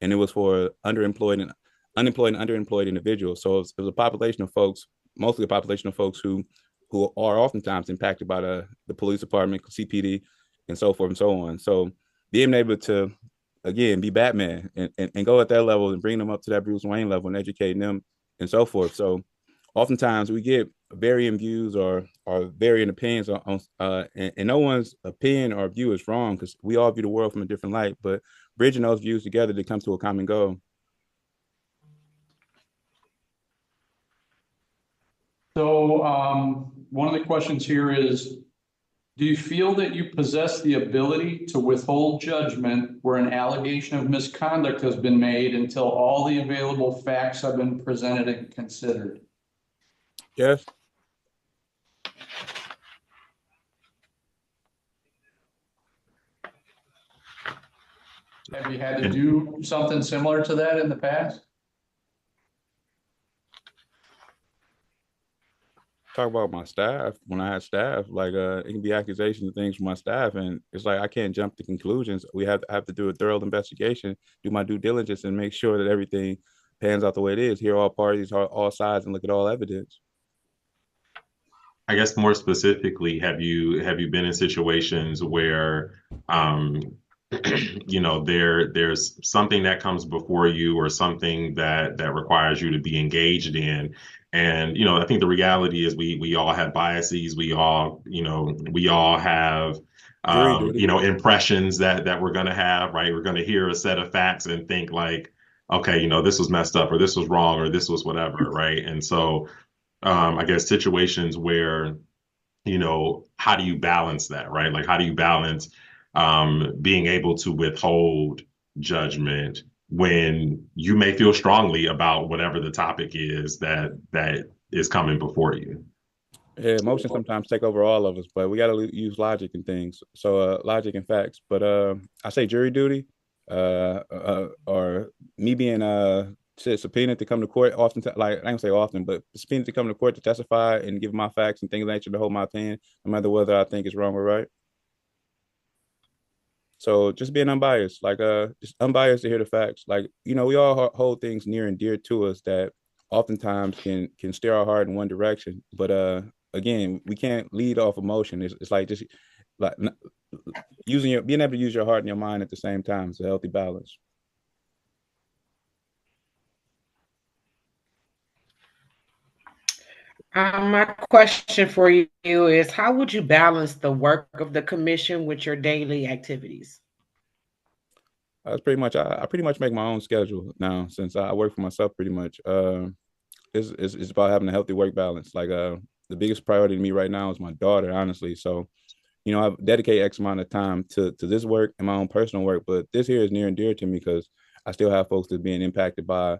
and it was for unemployed and underemployed individuals. So it was a population of folks, mostly a population of folks who are oftentimes impacted by the police department, CPD, and so forth and so on. So being able to, again, be Batman and go at that level and bring them up to that Bruce Wayne level and educating them and so forth. So oftentimes we get varying views or varying opinions and no one's opinion or view is wrong, because we all view the world from a different light, but bridging those views together to come to a common goal. So one of the questions here is, do you feel that you possess the ability to withhold judgment where an allegation of misconduct has been made until all the available facts have been presented and considered? Yes. Have you had to do something similar to that in the past? Talk about my staff. When I had staff, like it can be accusations and things from my staff, and it's like I can't jump to conclusions. We have to do a thorough investigation, do my due diligence, and make sure that everything pans out the way it is. Hear all parties, all sides, and look at all evidence. I guess more specifically, have you been in situations where there's something that comes before you or something that requires you to be engaged in? And I think the reality is we all have biases. We all have impressions that we're going to have, right? We're going to hear a set of facts and think like, okay, this was messed up, or this was wrong, or this was whatever, right? And so I guess situations where, how do you balance that, right? Like, how do you balance being able to withhold judgment when you may feel strongly about whatever the topic is that is coming before you? Yeah, emotions sometimes take over all of us, but we got to use logic and things. So logic and facts. But I say jury duty, or me being subpoenaed to come to court often, like I don't say often, but subpoenaed to come to court to testify and give my facts and things of that nature, to hold my opinion, no matter whether I think it's wrong or right. So just being unbiased, like just unbiased to hear the facts. Like, we all hold things near and dear to us that oftentimes can steer our heart in one direction. But again, we can't lead off emotion. It's like just like being able to use your heart and your mind at the same time. It's a healthy balance. My question for you is, how would you balance the work of the commission with your daily activities? That's pretty much, I pretty much make my own schedule now, since I work for myself pretty much. It's about having a healthy work balance. Like the biggest priority to me right now is my daughter, honestly. So, I dedicate X amount of time to this work and my own personal work, but this here is near and dear to me because I still have folks that are being impacted by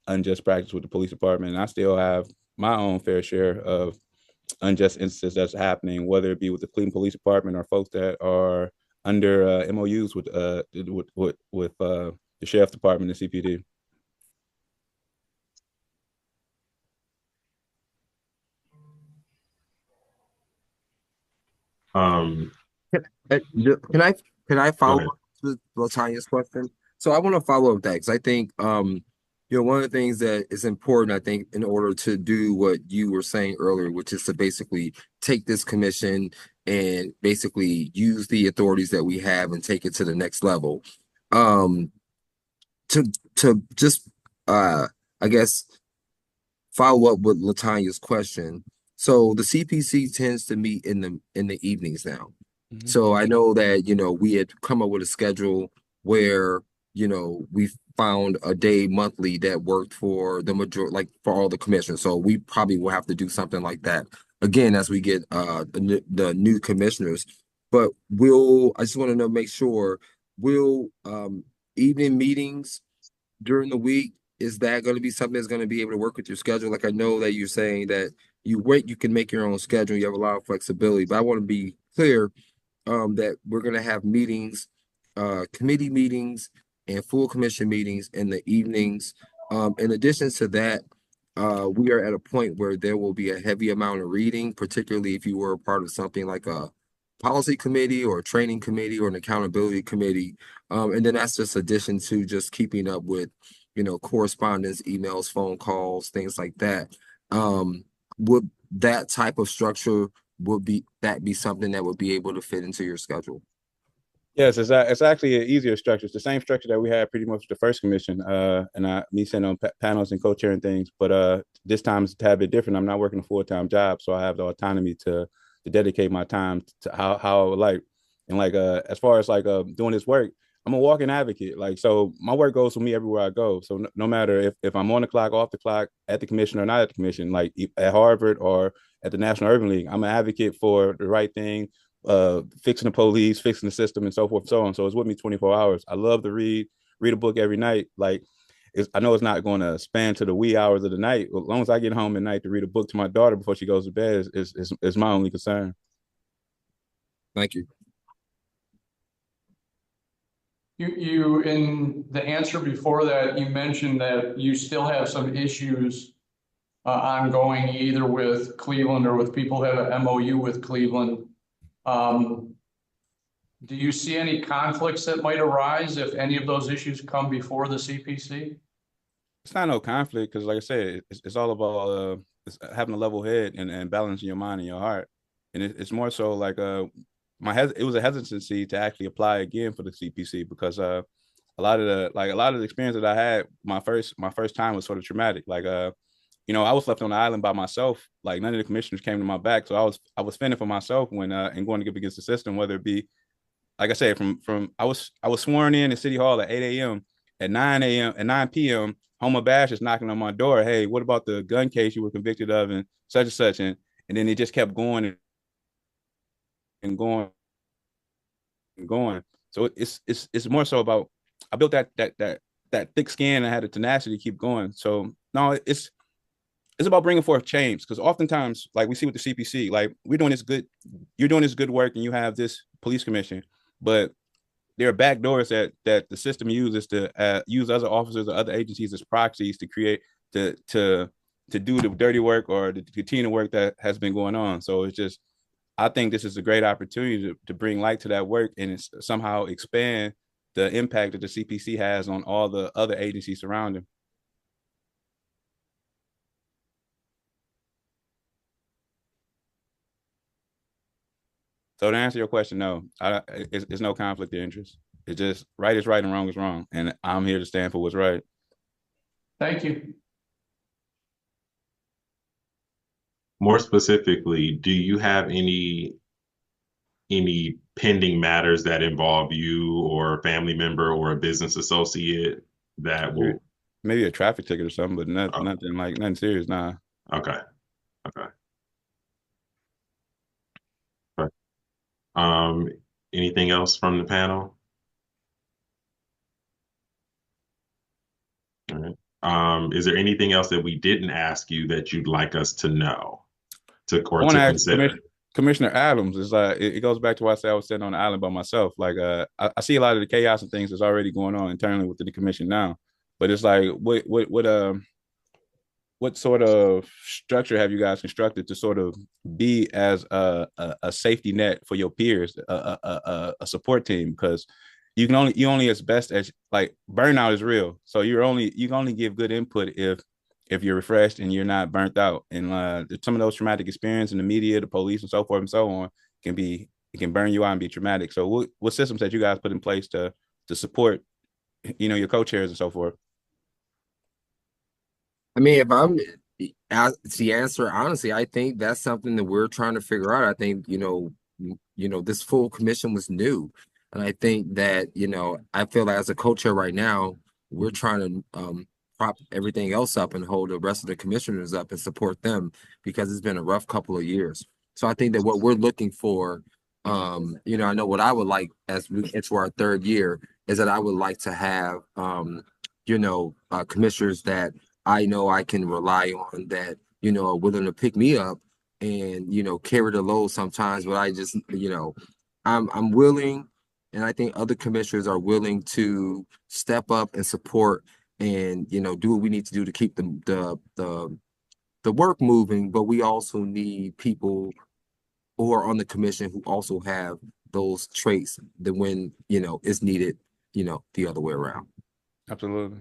unjust practice with the police department. And I still have my own fair share of unjust instances that's happening, whether it be with the Cleveland Police Department or folks that are under MOUs with the Sheriff's Department and CPD. Can I follow up Latanya's question. So I want to follow up that because I think one of the things that is important, I think, in order to do what you were saying earlier, which is to basically take this commission and basically use the authorities that we have and take it to the next level. To just I guess follow up with Latanya's question. So the CPC tends to meet in the evenings now. Mm-hmm. So I know that we had come up with a schedule where we found a day monthly that worked for the majority, like for all the commissioners. So we probably will have to do something like that again as we get the new commissioners. But I just want to make sure, will evening meetings during the week, is that going to be something that's going to be able to work with your schedule? Like I know that you're saying that you can make your own schedule, you have a lot of flexibility, but I want to be clear that we're going to have meetings, committee meetings and full commission meetings in the evenings. In addition to that, we are at a point where there will be a heavy amount of reading, particularly if you were a part of something like a policy committee or a training committee or an accountability committee. And then that's just addition to just keeping up with, correspondence, emails, phone calls, things like that. Would that type of structure, be something that would be able to fit into your schedule? Yes, it's actually an easier structure. It's the same structure that we had pretty much the first commission, and me sitting on panels and co-chairing things. But this time it's a tad bit different. I'm not working a full-time job, so I have the autonomy to dedicate my time to how I would like. And as far as doing this work, I'm a walking advocate. So my work goes with me everywhere I go. So no matter if I'm on the clock, off the clock, at the commission or not at the commission, like at Harvard or at the National Urban League, I'm an advocate for the right thing, fixing the police, fixing the system, and so forth and so on. So it's with me 24 hours. I love to read a book every night. I know it's not going to span to the wee hours of the night. As long as I get home at night to read a book to my daughter before she goes to bed is my only concern. Thank you. You in the answer before that, you mentioned that you still have some issues ongoing, either with Cleveland or with people who have an MOU with Cleveland. Do you see any conflicts that might arise if any of those issues come before the CPC? It's not no conflict because, like I said, it's all about having a level head and balancing your mind and your heart. And it's more so it was a hesitancy to actually apply again for the CPC because a lot of the experience that I had my first time was sort of traumatic. I was left on the island by myself. None of the commissioners came to my back, so I was fending for myself when and going to get against the system. Whether it be, like I said, from I was sworn in City Hall at 8 a.m. At 9 p.m. Homer Bash is knocking on my door. Hey, what about the gun case you were convicted of and such and then it just kept going and going and going. So it's more so about I built that thick skin and I had the tenacity to keep going. So no, it's about bringing forth change because oftentimes, we see with the CPC, you're doing this good work and you have this police commission, but there are back doors that the system uses to use other officers or other agencies as proxies to create to do the dirty work or to continue the work that has been going on. So it's just, I think this is a great opportunity to bring light to that work and somehow expand the impact that the CPC has on all the other agencies surrounding. So to answer your question, no, it's no conflict of interest. It's just right is right and wrong is wrong. And I'm here to stand for what's right. Thank you. More specifically, do you have any pending matters that involve you or a family member or a business associate that will maybe a traffic ticket or something, but nothing serious, nah. Okay. Anything else from the panel? All right. Is there anything else that we didn't ask you that you'd like us to know to consider? Commissioner Adams is it goes back to why I said I was sitting on the island by myself. I see a lot of the chaos and things that's already going on internally within the commission now, but it's what sort of structure have you guys constructed to sort of be as a safety net for your peers, a support team? Because you only as best as, like, burnout is real. So you can only give good input if you're refreshed and you're not burnt out. And some of those traumatic experiences in the media, the police, and so forth and so on it can burn you out and be traumatic. So what systems that you guys put in place to support, your co-chairs and so forth? I mean, if I'm the answer, honestly, I think that's something that we're trying to figure out. I think, this full commission was new. And I think that, I feel like as a co-chair right now, we're trying to prop everything else up and hold the rest of the commissioners up and support them, because it's been a rough couple of years. So I think that what we're looking for, I know what I would like as we enter our third year is that I would like to have, commissioners that I know I can rely on, that, are willing to pick me up and, carry the load sometimes, but I just, I'm willing, and I think other commissioners are willing to step up and support and, do what we need to do to keep the work moving. But we also need people who are on the commission who also have those traits that when, it's needed, the other way around. Absolutely.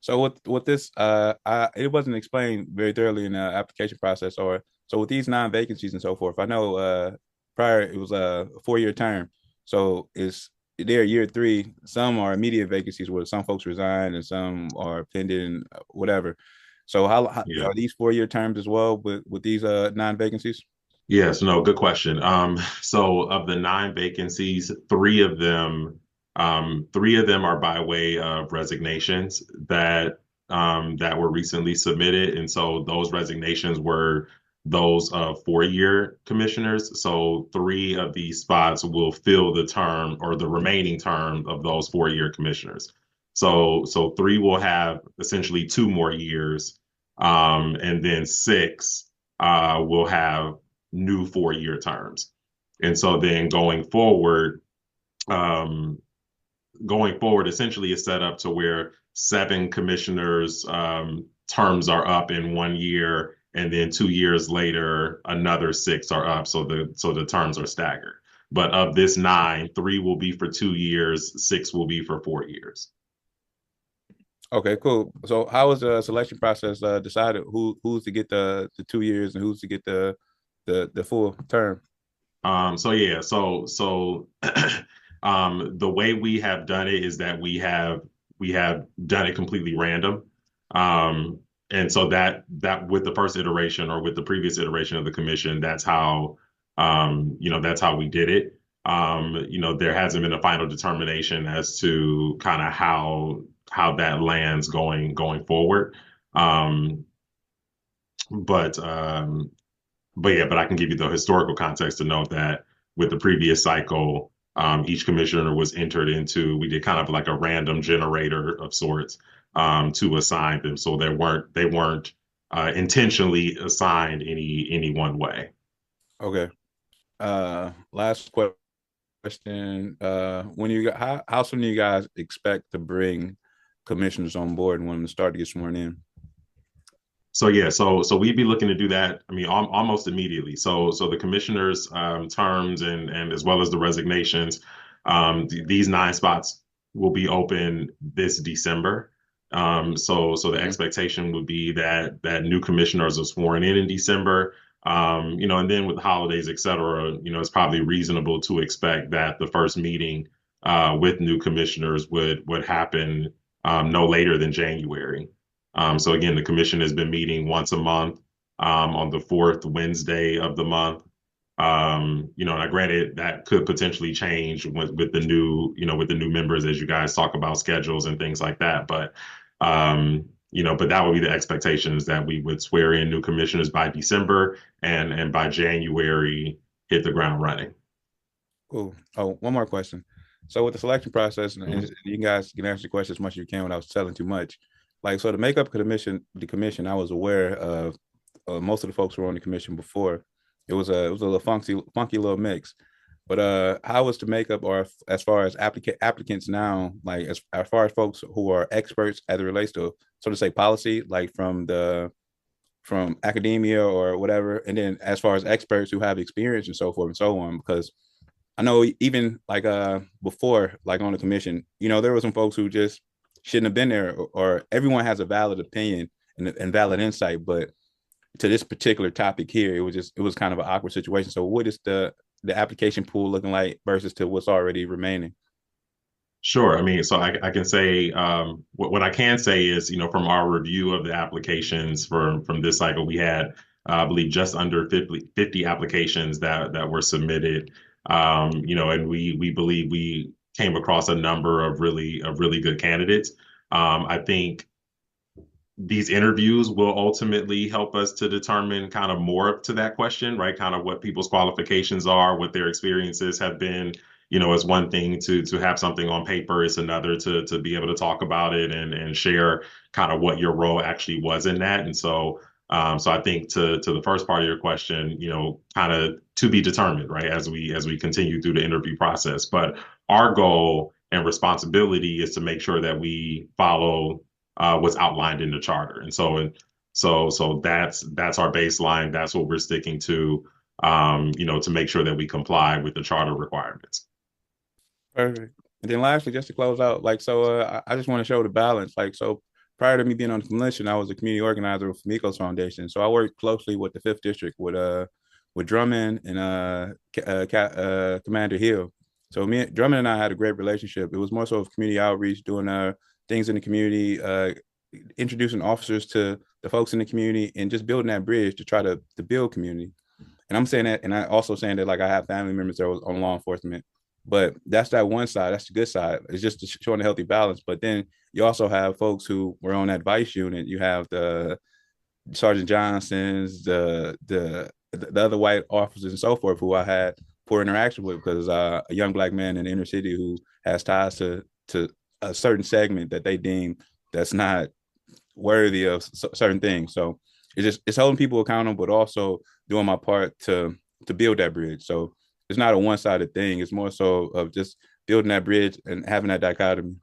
So with this, it wasn't explained very thoroughly in the application process. So with these 9 vacancies and so forth, I know prior it was a 4-year term. So they're year 3. Some are immediate vacancies where some folks resign and some are pending, whatever. So how are these 4-year terms as well with these 9 vacancies? Yes, no, good question. So of the 9 vacancies, 3 of them are by way of resignations that were recently submitted. And so those resignations were those of 4-year commissioners. So 3 of these spots will fill the term or the remaining term of those 4-year commissioners. So 3 will have essentially 2 more years, and then 6 will have new 4-year terms. And so then going forward, essentially is set up to where 7 commissioners terms are up in 1 year, and then 2 years later another 6 are up, so the terms are staggered. But of this 9, 3 will be for 2 years, 6 will be for 4 years. Okay, cool. So how was the selection process decided who's to get the 2 years and who's to get the full term? The way we have done it is that we have done it completely random. And so that with the first iteration or with the previous iteration of the commission, that's how that's how we did it. There hasn't been a final determination as to kind of how that lands going forward. But I can give you the historical context to note that with the previous cycle, each commissioner was entered into, we did kind of like a random generator of sorts to assign them. So they weren't intentionally assigned any one way. Okay. Last question. How soon do you guys expect to bring commissioners on board and want them to start to get sworn in? So we'd be looking to do that. I mean, almost immediately. So the commissioners' terms and as well as the resignations, these 9 spots will be open this December. So the expectation would be that new commissioners are sworn in December. And then with the holidays, et cetera, it's probably reasonable to expect that the first meeting with new commissioners would happen no later than January. So again, the commission has been meeting once a month on the 4th Wednesday of the month. And granted that could potentially change with the new, with the new members as you guys talk about schedules and things like that. But but that would be the expectations, that we would swear in new commissioners by December and by January hit the ground running. Cool. Oh, one more question. So with the selection process, and you guys can answer the question as much as you can without telling too much. Like, so to make up the commission, I was aware of most of the folks who were on the commission before. It was a little funky little mix. But how was the makeup, or as far as applicants now, like as far as folks who are experts as it relates to, so to say, policy, like from academia or whatever, and then as far as experts who have experience and so forth and so on, because I know even like before, like on the commission, you know, there were some folks who just shouldn't have been there, or everyone has a valid opinion and valid insight, but to this particular topic here, it was kind of an awkward situation. So what is the application pool looking like versus to what's already remaining? Sure. I mean, so I can say what I can say is, you know, from our review of the applications from this cycle, we had, I believe, just under 50 applications that were submitted. You know, and we believe we came across a number of really good candidates. I think these interviews will ultimately help us to determine kind of more to that question, right? Kind of what people's qualifications are, what their experiences have been. You know, it's one thing to have something on paper, it's another to be able to talk about it and share kind of what your role actually was in that. And so so I think to the first part of your question, you know, kind of to be determined, right, as we continue through the interview process. But our goal and responsibility is to make sure that we follow what's outlined in the charter. And so that's our baseline. That's what we're sticking to, you know, to make sure that we comply with the charter requirements. Perfect. And then lastly, just to close out, like, so I just want to show the balance. Like, so prior to me being on the commission, I was a community organizer with Famicos Foundation. So I worked closely with the 5th District with Drummond and Commander Hill. So Drummond and I had a great relationship. It was more so of community outreach, doing things in the community, introducing officers to the folks in the community, and just building that bridge to try to build community. And I'm saying that, and I also saying that, like, I have family members that was on law enforcement, but that's that one side. That's the good side. It's just showing a healthy balance. But then you also have folks who were on that vice unit. You have the Sergeant Johnsons, the other white officers and so forth, who I had poor interaction with because a young Black man in the inner city who has ties to a certain segment that they deem that's not worthy of certain things. So it's holding people accountable, but also doing my part to build that bridge. So it's not a one-sided thing. It's more so of just building that bridge and having that dichotomy.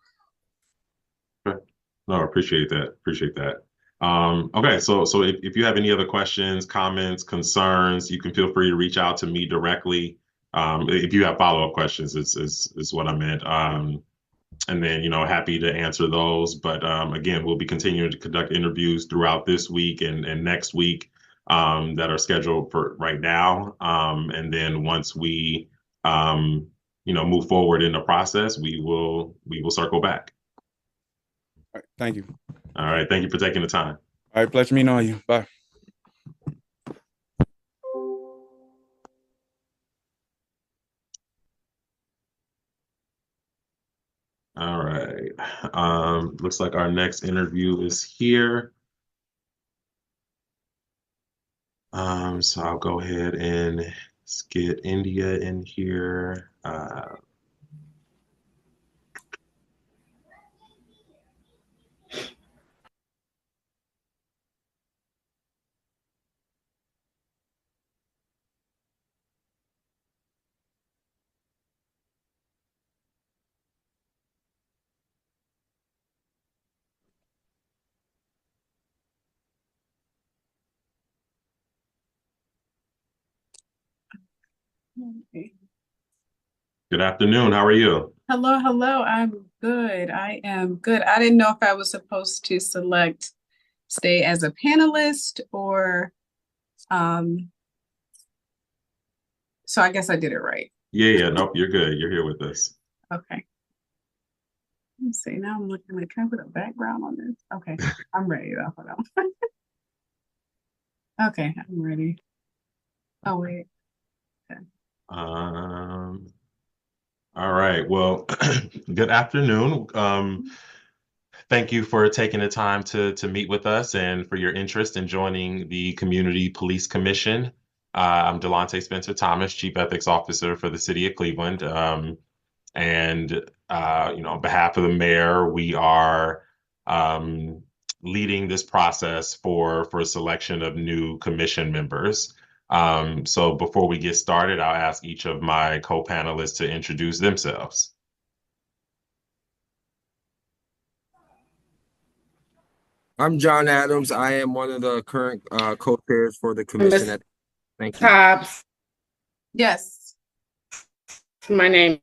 No, I appreciate that. Appreciate that. Okay, so if you have any other questions, comments, concerns, you can feel free to reach out to me directly. If you have follow-up questions, is what I meant. And then, you know, happy to answer those. But again, we'll be continuing to conduct interviews throughout this week and next week that are scheduled for right now. And then once we, you know, move forward in the process, we will circle back. All right, thank you. All right. Thank you for taking the time. All right. Pleasure meeting on you. Bye. All right. Looks like our next interview is here. So I'll go ahead and get India in here. Okay. Good afternoon. How are you? Hello, hello. I'm good. I am good. I didn't know if I was supposed to stay as a panelist or so I guess I did it right. Yeah. Nope, you're good. You're here with us. Okay. Let's see. Now I'm looking like, can I put a background on this? Okay. I'm ready though. Hold on. Okay, I'm ready. Oh wait. Okay. All right. Well, good afternoon. Thank you for taking the time to meet with us and for your interest in joining the Community Police Commission. I'm Delonte Spencer Thomas, Chief Ethics Officer for the City of Cleveland. And you know, on behalf of the mayor, we are leading this process for a selection of new commission members. So before we get started, I'll ask each of my co-panelists to introduce themselves. I'm John Adams. I am one of the current co-chairs for the commission. Ms. Thank you. Hobbs. Yes. My name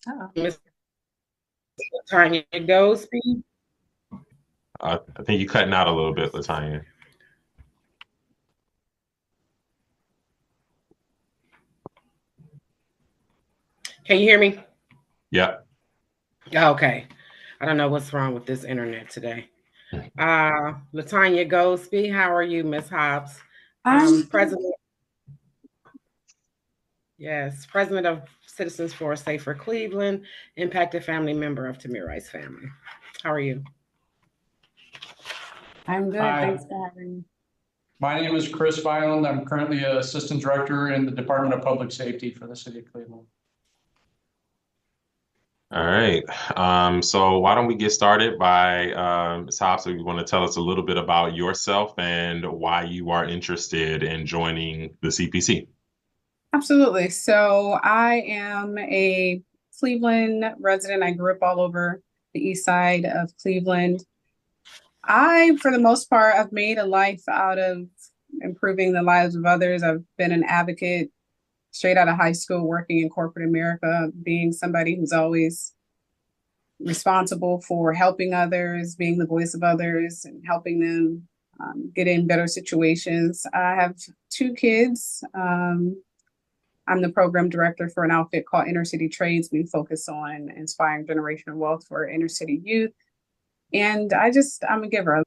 Oh, is Tanya Goldsby. I think you're cutting out a little bit, Latanya. Can you hear me? Yep. Okay. I don't know what's wrong with this internet today. Latanya Goldsby, how are you, Ms. Hobbs? President. Yes, President of Citizens for a Safer Cleveland, impacted family member of Tamir Rice's family. How are you? I'm good. Hi. Thanks for having me. My name is Chris Violent. I'm currently Assistant Director in the Department of Public Safety for the City of Cleveland. All right. So why don't we get started by Ms. Hobbs, if you want to tell us a little bit about yourself and why you are interested in joining the CPC. Absolutely. So I am a Cleveland resident. I grew up all over the east side of Cleveland. For the most part, I've made a life out of improving the lives of others. I've been an advocate straight out of high school, working in corporate America, being somebody who's always responsible for helping others, being the voice of others, and helping them get in better situations. I have 2 kids. I'm the program director for an outfit called Inner City Trades. We focus on inspiring generational wealth for inner city youth. And I'm a giver.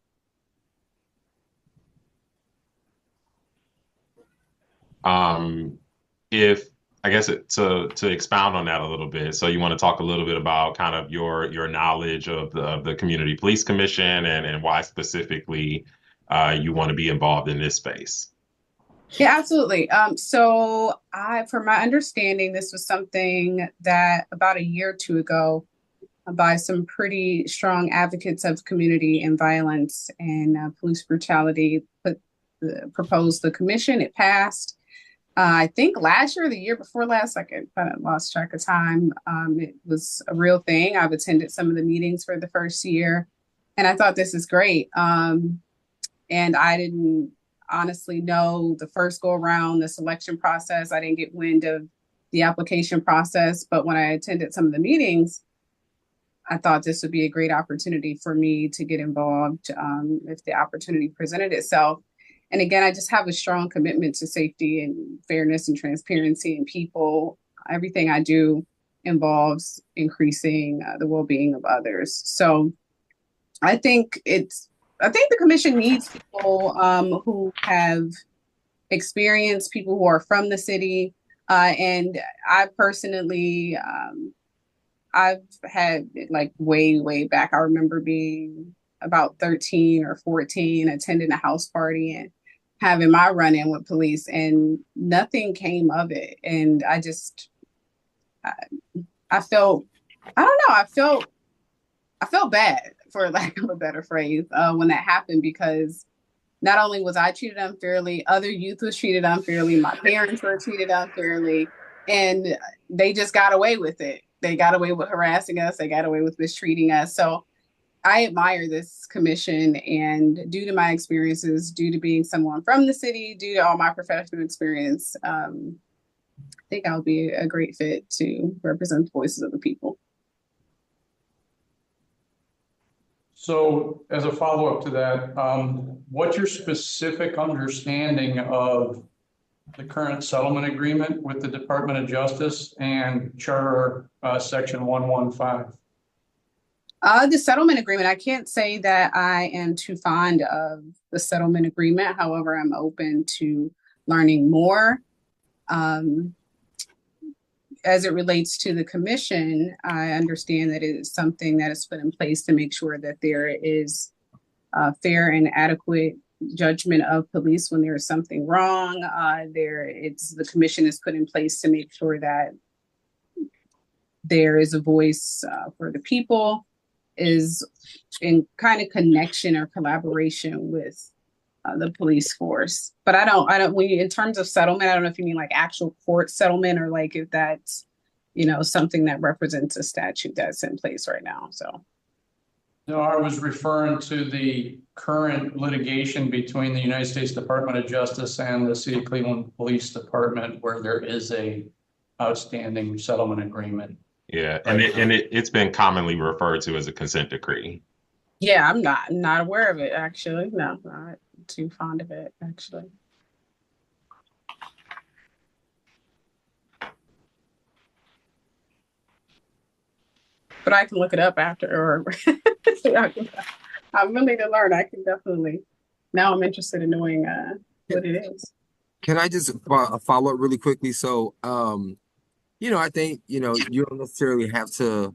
If I guess to expound on that a little bit, so you want to talk a little bit about kind of your knowledge of the Community Police Commission and why specifically you want to be involved in this space. Yeah, absolutely. From my understanding, this was something that about a year or 2 ago, by some pretty strong advocates of community and violence and police brutality, proposed the commission. It passed. I think last year, or the year before last, I kind of lost track of time. It was a real thing. I've attended some of the meetings for the first year, and I thought this is great. And I didn't honestly know the first go around, the selection process. I didn't get wind of the application process, but when I attended some of the meetings, I thought this would be a great opportunity for me to get involved if the opportunity presented itself. And again, I just have a strong commitment to safety and fairness and transparency in people. Everything I do involves increasing the well-being of others. So I think the commission needs people who have experience, people who are from the city. And I personally, I've had like way back. I remember being about 13 or 14, attending a house party and having my run-in with police, and nothing came of it. And I felt bad, for lack of a better phrase, when that happened, because not only was I treated unfairly, other youth was treated unfairly, my parents were treated unfairly, and they just got away with it. They got away with harassing us. They got away with mistreating us. So I admire this commission, and due to my experiences, due to being someone from the city, due to all my professional experience, I think I'll be a great fit to represent the voices of the people. So as a follow-up to that, what's your specific understanding of the current settlement agreement with the Department of Justice and Charter Section 115? The settlement agreement, I can't say that I am too fond of the settlement agreement. However, I'm open to learning more. As it relates to the commission, I understand that it is something that is put in place to make sure that there is fair and adequate judgment of police when there is something wrong. The commission is put in place to make sure that there is a voice for the people, is in kind of connection or collaboration with the police force. But in terms of settlement, I don't know if you mean like actual court settlement, or like if that's, something that represents a statute that's in place right now. So. No, I was referring to the current litigation between the United States Department of Justice and the City of Cleveland Police Department, where there is a outstanding settlement agreement. Yeah, and it's been commonly referred to as a consent decree. Yeah, I'm not aware of it, actually. No, not too fond of it, actually. But I can look it up after, or I'm willing to learn. I can definitely. Now I'm interested in knowing what it is. Can I just follow up really quickly? So, I think, you don't necessarily have to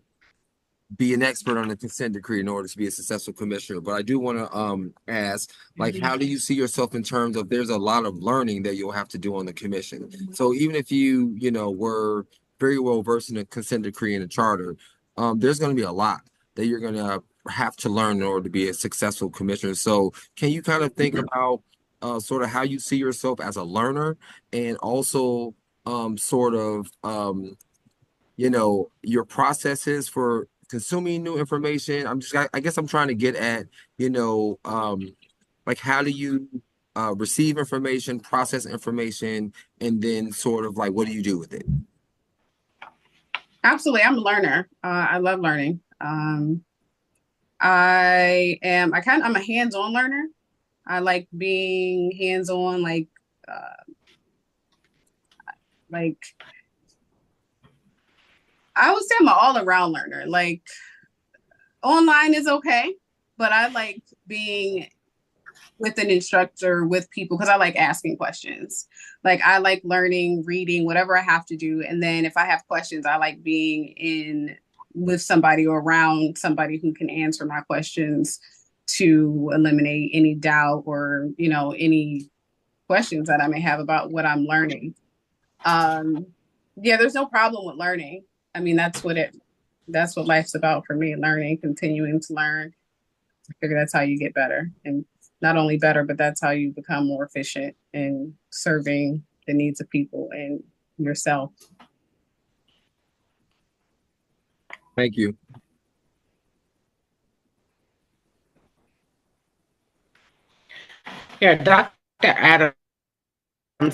be an expert on the consent decree in order to be a successful commissioner. But I do want to ask, like, how do you see yourself in terms of there's a lot of learning that you'll have to do on the commission? So even if you, were very well versed in the consent decree and the charter, there's going to be a lot that you're going to have to learn in order to be a successful commissioner. So can you kind of think about sort of how you see yourself as a learner, and also sort of your processes for consuming new information? I guess I'm trying to get at, like, how do you receive information, process information, and then sort of like, what do you do with it? Absolutely. I'm a learner. I love learning. I'm a hands-on learner. I like being hands-on, like I would say I'm an all-around learner. Like, online is okay, but I like being with an instructor, with people, because I like asking questions. Like, I like learning, reading, whatever I have to do. And then if I have questions, I like being with somebody or around somebody who can answer my questions to eliminate any doubt or, any questions that I may have about what I'm learning. There's no problem with learning. I mean, that's what life's about for me, learning, continuing to learn. I figure that's how you get better, and not only better, but that's how you become more efficient in serving the needs of people and yourself. Thank you. Yeah, Dr. Adams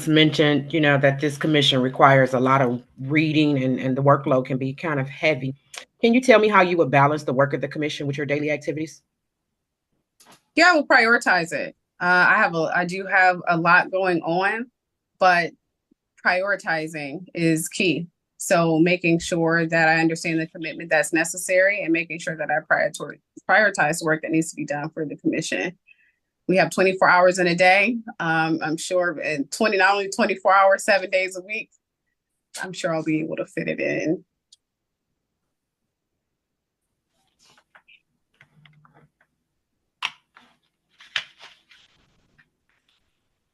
mentioned, that this commission requires a lot of reading, and the workload can be kind of heavy. Can you tell me how you would balance the work of the commission with your daily activities? Yeah, I will prioritize it. I do have a lot going on, but prioritizing is key. So making sure that I understand the commitment that's necessary, and making sure that I prioritize the work that needs to be done for the commission. We have 24 hours in a day. I'm sure, and not only 24 hours, 7 days a week. I'm sure I'll be able to fit it in.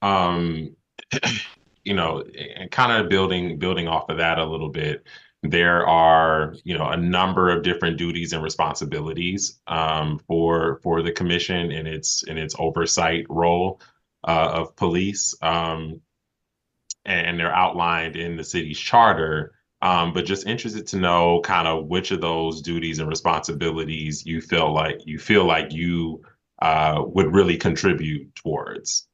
And kind of building off of that a little bit, there are, a number of different duties and responsibilities for the commission in its oversight role of police, and they're outlined in the city's charter. But just interested to know kind of which of those duties and responsibilities you feel like you would really contribute towards.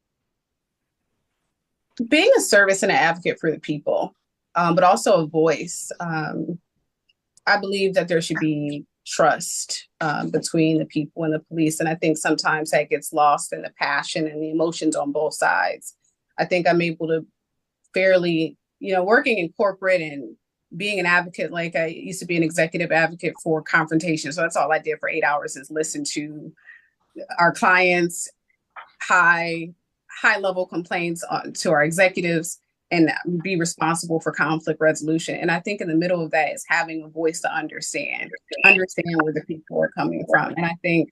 Being a service and an advocate for the people, but also a voice. I believe that there should be trust between the people and the police. And I think sometimes that gets lost in the passion and the emotions on both sides. I think I'm able to fairly, working in corporate and being an advocate, like I used to be an executive advocate for confrontation. So that's all I did for 8 hours, is listen to our clients, high level complaints to our executives, and be responsible for conflict resolution. And I think in the middle of that is having a voice to understand where the people are coming from. And I think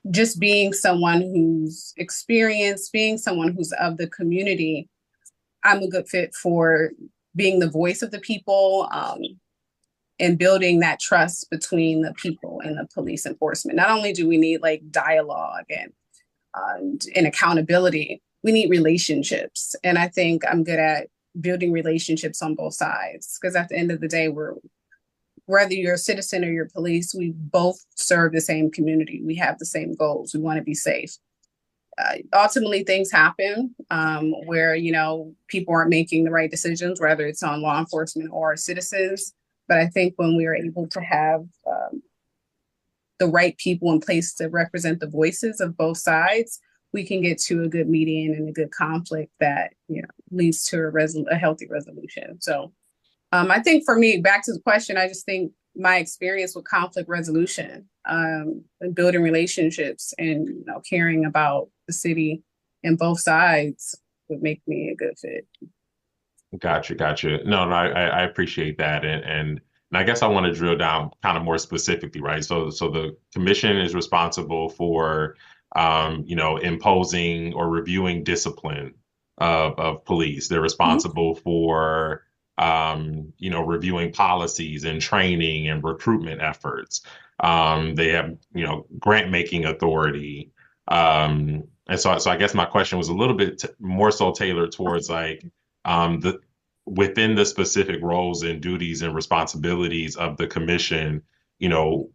just being someone who's experienced, being someone who's of the community, I'm a good fit for being the voice of the people, and building that trust between the people and the police enforcement. Not only do we need like dialogue and accountability, we need relationships. And I think I'm good at building relationships on both sides, because at the end of the day, whether you're a citizen or you're police, we both serve the same community. We have the same goals. We want to be safe. ultimately things happen where, people aren't making the right decisions, whether it's on law enforcement or citizens. But I think when we are able to have the right people in place to represent the voices of both sides, we can get to a good median and a good conflict that leads to a healthy resolution. So I think for me, back to the question, I just think my experience with conflict resolution and building relationships and caring about the city and both sides would make me a good fit. Gotcha. No, I appreciate that. And I guess I want to drill down kind of more specifically, right? So the commission is responsible for, imposing or reviewing discipline of police. They're responsible for, reviewing policies and training and recruitment efforts. They have, grant making authority. And so I guess my question was a little bit more so tailored towards like, within the specific roles and duties and responsibilities of the commission,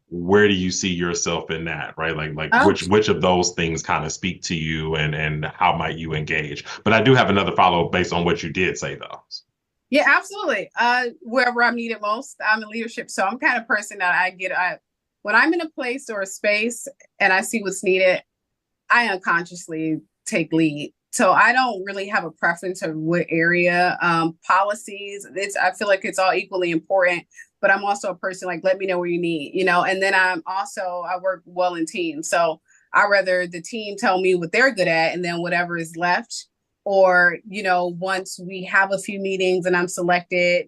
where do you see yourself in that, right? Like which of those things kind of speak to you and how might you engage? But I do have another follow-up based on what you did say though. Yeah, absolutely. Wherever I'm needed most, I'm in leadership. So I'm kind of person that when I'm in a place or a space and I see what's needed, I unconsciously take lead. So I don't really have a preference of what area. Policies, I feel like it's all equally important, but I'm also a person like, let me know where you need, and then I work well in teams. So I rather the team tell me what they're good at and then whatever is left, or, once we have a few meetings and I'm selected,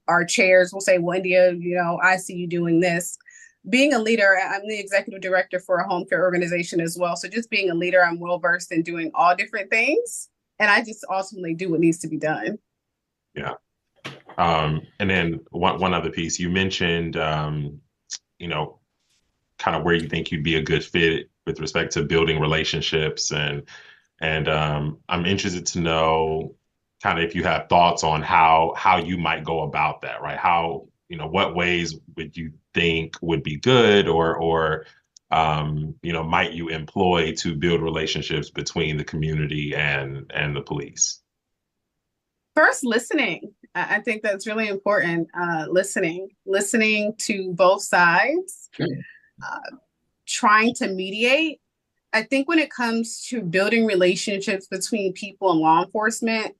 our chairs will say, well, India, I see you doing this. Being a leader, I'm the executive director for a home care organization as well. So just being a leader, I'm well versed in doing all different things. And I just ultimately do what needs to be done. Yeah. And then one other piece, you mentioned, kind of where you think you'd be a good fit with respect to building relationships. And I'm interested to know kind of if you have thoughts on how you might go about that, right? How, what ways would you think would be good or might you employ to build relationships between the community and the police? First, listening. I think that's really important. Listening to both sides, trying to mediate. I think when it comes to building relationships between people and law enforcement,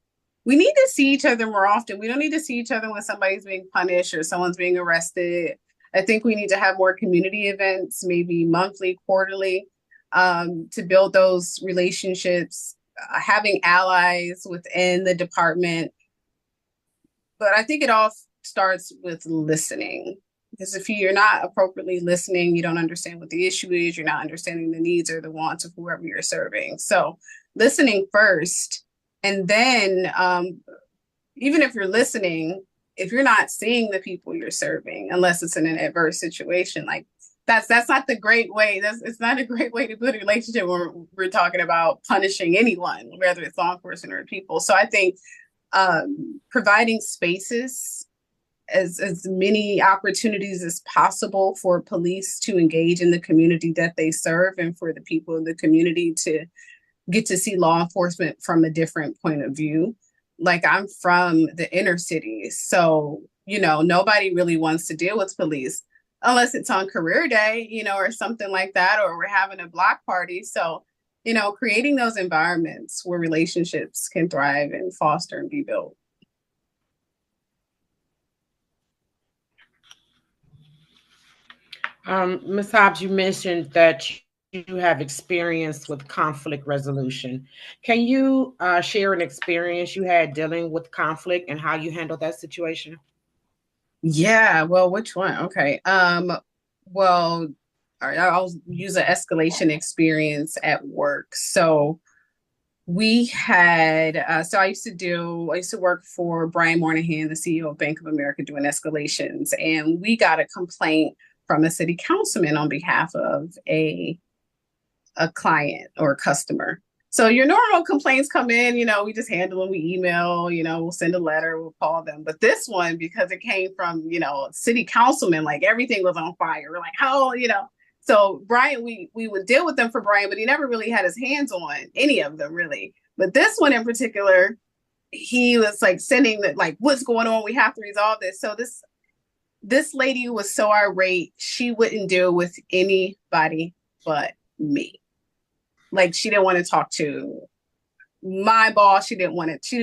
we need to see each other more often. We don't need to see each other when somebody's being punished or someone's being arrested. I think we need to have more community events, maybe monthly, quarterly, to build those relationships, having allies within the department. But I think it all starts with listening. Because if you're not appropriately listening, you don't understand what the issue is, you're not understanding the needs or the wants of whoever you're serving. So listening first. And then even if you're listening, if you're not seeing the people you're serving, unless it's in an adverse situation, like that's not the great way. It's not a great way to build a relationship when we're talking about punishing anyone, whether it's law enforcement or people. So I think providing spaces, as many opportunities as possible for police to engage in the community that they serve and for the people in the community to get to see law enforcement from a different point of view. Like I'm from the inner city, so, nobody really wants to deal with police unless it's on career day, or something like that, or we're having a block party. So, creating those environments where relationships can thrive and foster and be built. Ms. Hobbs, you mentioned that you have experience with conflict resolution. Can you share an experience you had dealing with conflict and how you handled that situation? Yeah, well, which one? Okay. Well, all right, I'll use an escalation experience at work. So we had, so I used to work for Brian Moynihan, the CEO of Bank of America, doing escalations. And we got a complaint from a city councilman on behalf of a client or a customer. So your normal complaints come in, we just handle them, we email, we'll send a letter, we'll call them. But this one, because it came from, city councilman, like everything was on fire. We're like, So Brian, we would deal with them for Brian, but he never really had his hands on any of them really. But this one in particular, he was like sending that, like, what's going on? We have to resolve this. So this lady was so irate, she wouldn't deal with anybody but me. Like, she didn't want to talk to my boss. She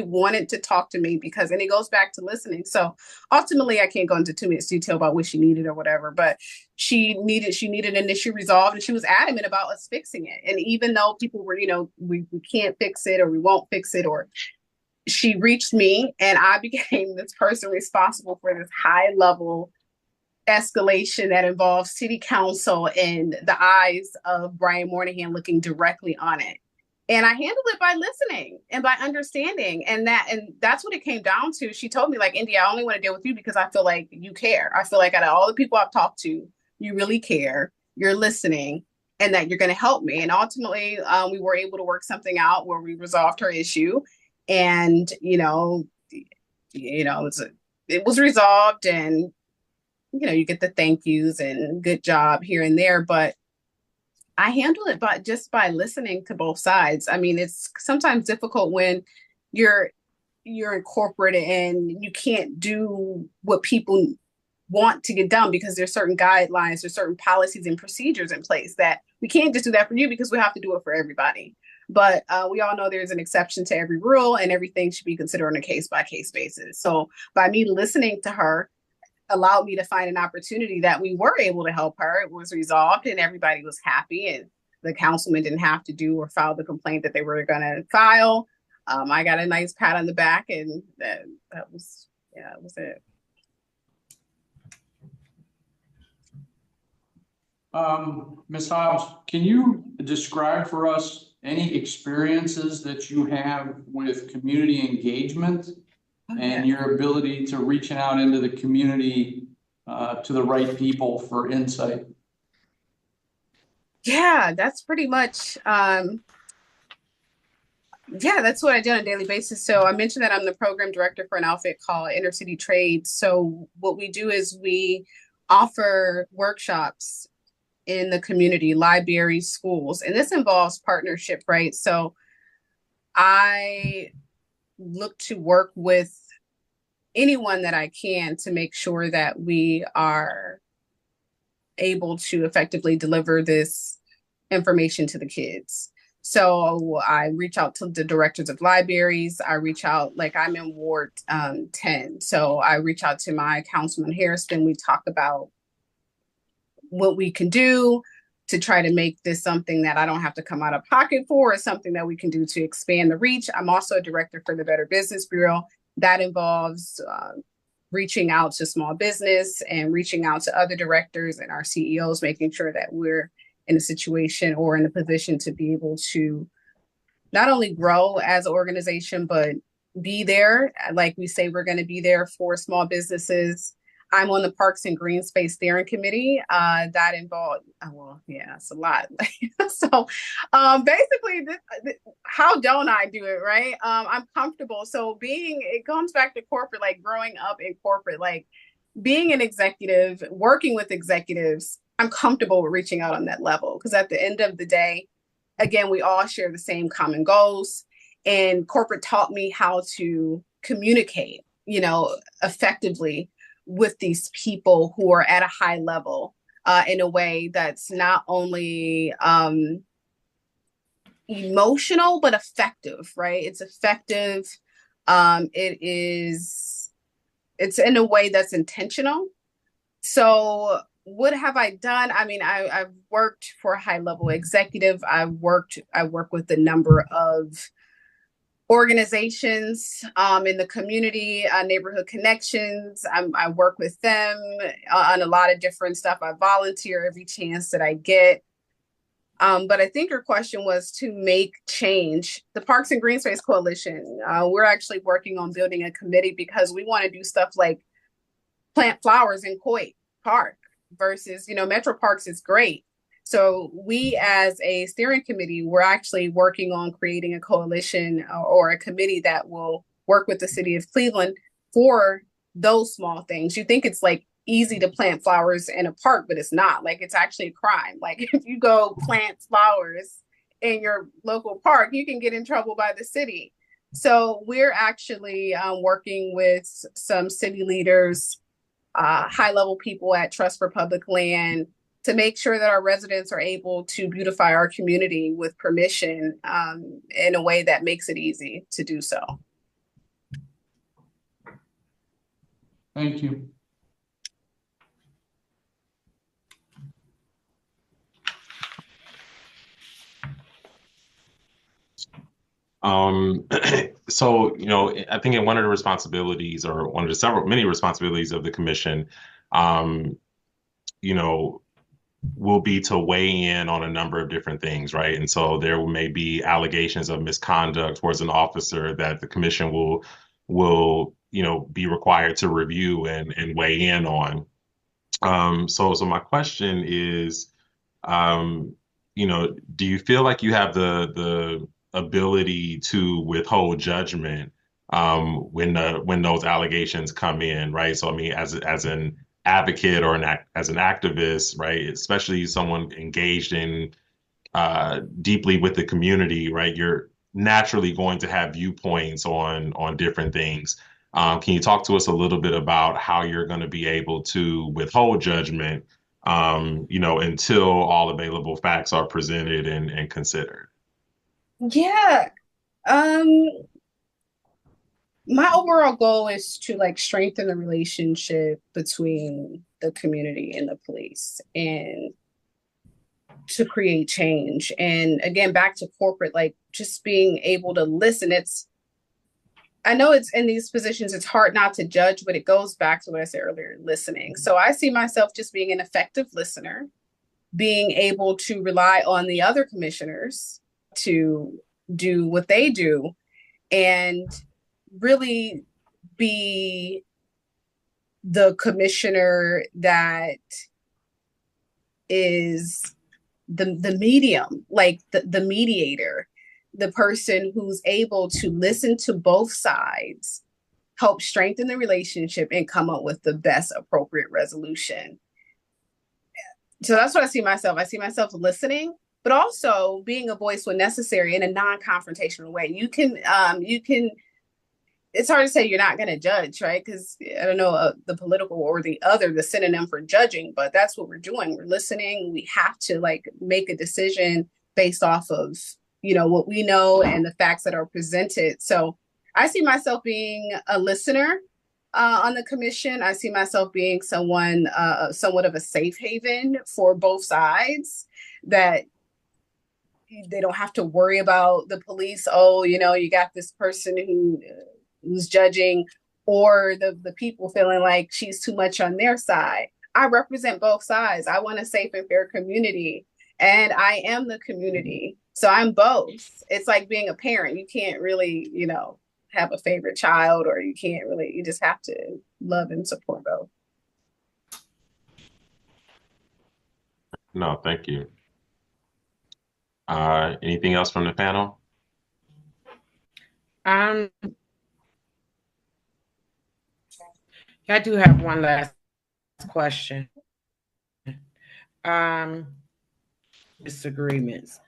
wanted to talk to me because, and it goes back to listening. So ultimately I can't go into too much detail about what she needed or whatever, but she needed an issue resolved, and she was adamant about us fixing it. And even though people were, we can't fix it, or we won't fix it, or she reached me, and I became this person responsible for this high level escalation that involves city council and the eyes of Brian Moynihan looking directly on it. And I handled it by listening and by understanding. And that's what it came down to. She told me, like, India, I only want to deal with you because I feel like you care. I feel like out of all the people I've talked to, you really care, you're listening, and that you're going to help me. And ultimately, we were able to work something out where we resolved her issue. And, it was resolved, and, you get the thank yous and good job here and there, but I handle it just by listening to both sides. I mean, it's sometimes difficult when you're in corporate and you can't do what people want to get done because there's certain guidelines, there's certain policies and procedures in place that we can't just do that for you because we have to do it for everybody. But we all know there's an exception to every rule, and everything should be considered on a case-by-case basis. So by me listening to her allowed me to find an opportunity that we were able to help her. It was resolved and everybody was happy, and the councilman didn't have to do or file the complaint that they were going to file. I got a nice pat on the back, and that was it. Ms. Hobbs, can you describe for us any experiences that you have with community engagement and your ability to reach out into the community to the right people for insight? Yeah, that's pretty much, that's what I do on a daily basis. So I mentioned that I'm the program director for an outfit called Inner City Trades. So what we do is we offer workshops in the community, libraries, schools, and this involves partnership, right? So I look to work with anyone that I can to make sure that we are able to effectively deliver this information to the kids. So I reach out to the directors of libraries. I reach out, like, I'm in Ward 10. So I reach out to my Councilman Harrison. We talk about what we can do to try to make this something that I don't have to come out of pocket for, or something that we can do to expand the reach. I'm also a director for the Better Business Bureau. That involves reaching out to small business and reaching out to other directors and our CEOs, making sure that we're in a situation or in a position to be able to not only grow as an organization, but be there. Like we say, we're going to be there for small businesses. I'm on the Parks and Green Space Steering Committee. That involved, it's a lot. So basically, how don't I do it, right? I'm comfortable. So it comes back to corporate, like growing up in corporate, like being an executive, working with executives, I'm comfortable with reaching out on that level. Because at the end of the day, again, we all share the same common goals. And corporate taught me how to communicate, effectively with these people who are at a high level in a way that's not only emotional, but effective, right? It's effective. It's in a way that's intentional. So what have I done? I mean, I've worked for a high level executive. I work with a number of organizations in the community, Neighborhood Connections. I work with them on a lot of different stuff. I volunteer every chance that I get. But I think your question was to make change. The Parks and Green Space Coalition, we're actually working on building a committee because we want to do stuff like plant flowers in Coit Park versus, Metro Parks is great. So we, as a steering committee, we're actually working on creating a coalition or a committee that will work with the city of Cleveland for those small things. You think it's like easy to plant flowers in a park, but it's not. Like, it's actually a crime. Like, if you go plant flowers in your local park, you can get in trouble by the city. So we're actually working with some city leaders, high-level people at Trust for Public Land, to make sure that our residents are able to beautify our community with permission in a way that makes it easy to do so. Thank you. So, you know, I think in one of the responsibilities, or one of the many responsibilities of the commission, you know, will be to weigh in on a number of different things, right? And so there may be allegations of misconduct towards an officer that the commission will, you know, be required to review and weigh in on. So my question is, you know, do you feel like you have the ability to withhold judgment when those allegations come in, right? So I mean, as an advocate or as an activist, right, especially someone engaged in deeply with the community, right, you're naturally going to have viewpoints on different things. Can you talk to us a little bit about how you're going to be able to withhold judgment, you know, until all available facts are presented and considered? Yeah. My overall goal is to like strengthen the relationship between the community and the police, and to create change. And again, back to corporate, like just being able to listen. I know it's in these positions, it's hard not to judge, but it goes back to what I said earlier, listening. So I see myself just being an effective listener, being able to rely on the other commissioners to do what they do, and really be the commissioner that is the medium, like the mediator, the person who's able to listen to both sides, help strengthen the relationship, and come up with the best appropriate resolution. So that's what I see myself. I see myself listening, but also being a voice when necessary in a non-confrontational way. You can, it's hard to say you're not going to judge, right? Because I don't know the political or the synonym for judging, but that's what we're doing. We're listening. We have to like make a decision based off of, you know, what we know and the facts that are presented. So I see myself being a listener on the commission. I see myself being somewhat of a safe haven for both sides, that they don't have to worry about the police. Oh, you know, you got this person who's judging, or the people feeling like she's too much on their side. I represent both sides. I want a safe and fair community, and I am the community. So I'm both. It's like being a parent. You can't really, you know, have a favorite child, or you just have to love and support both. No, thank you. Anything else from the panel? I do have one last question. Disagreements,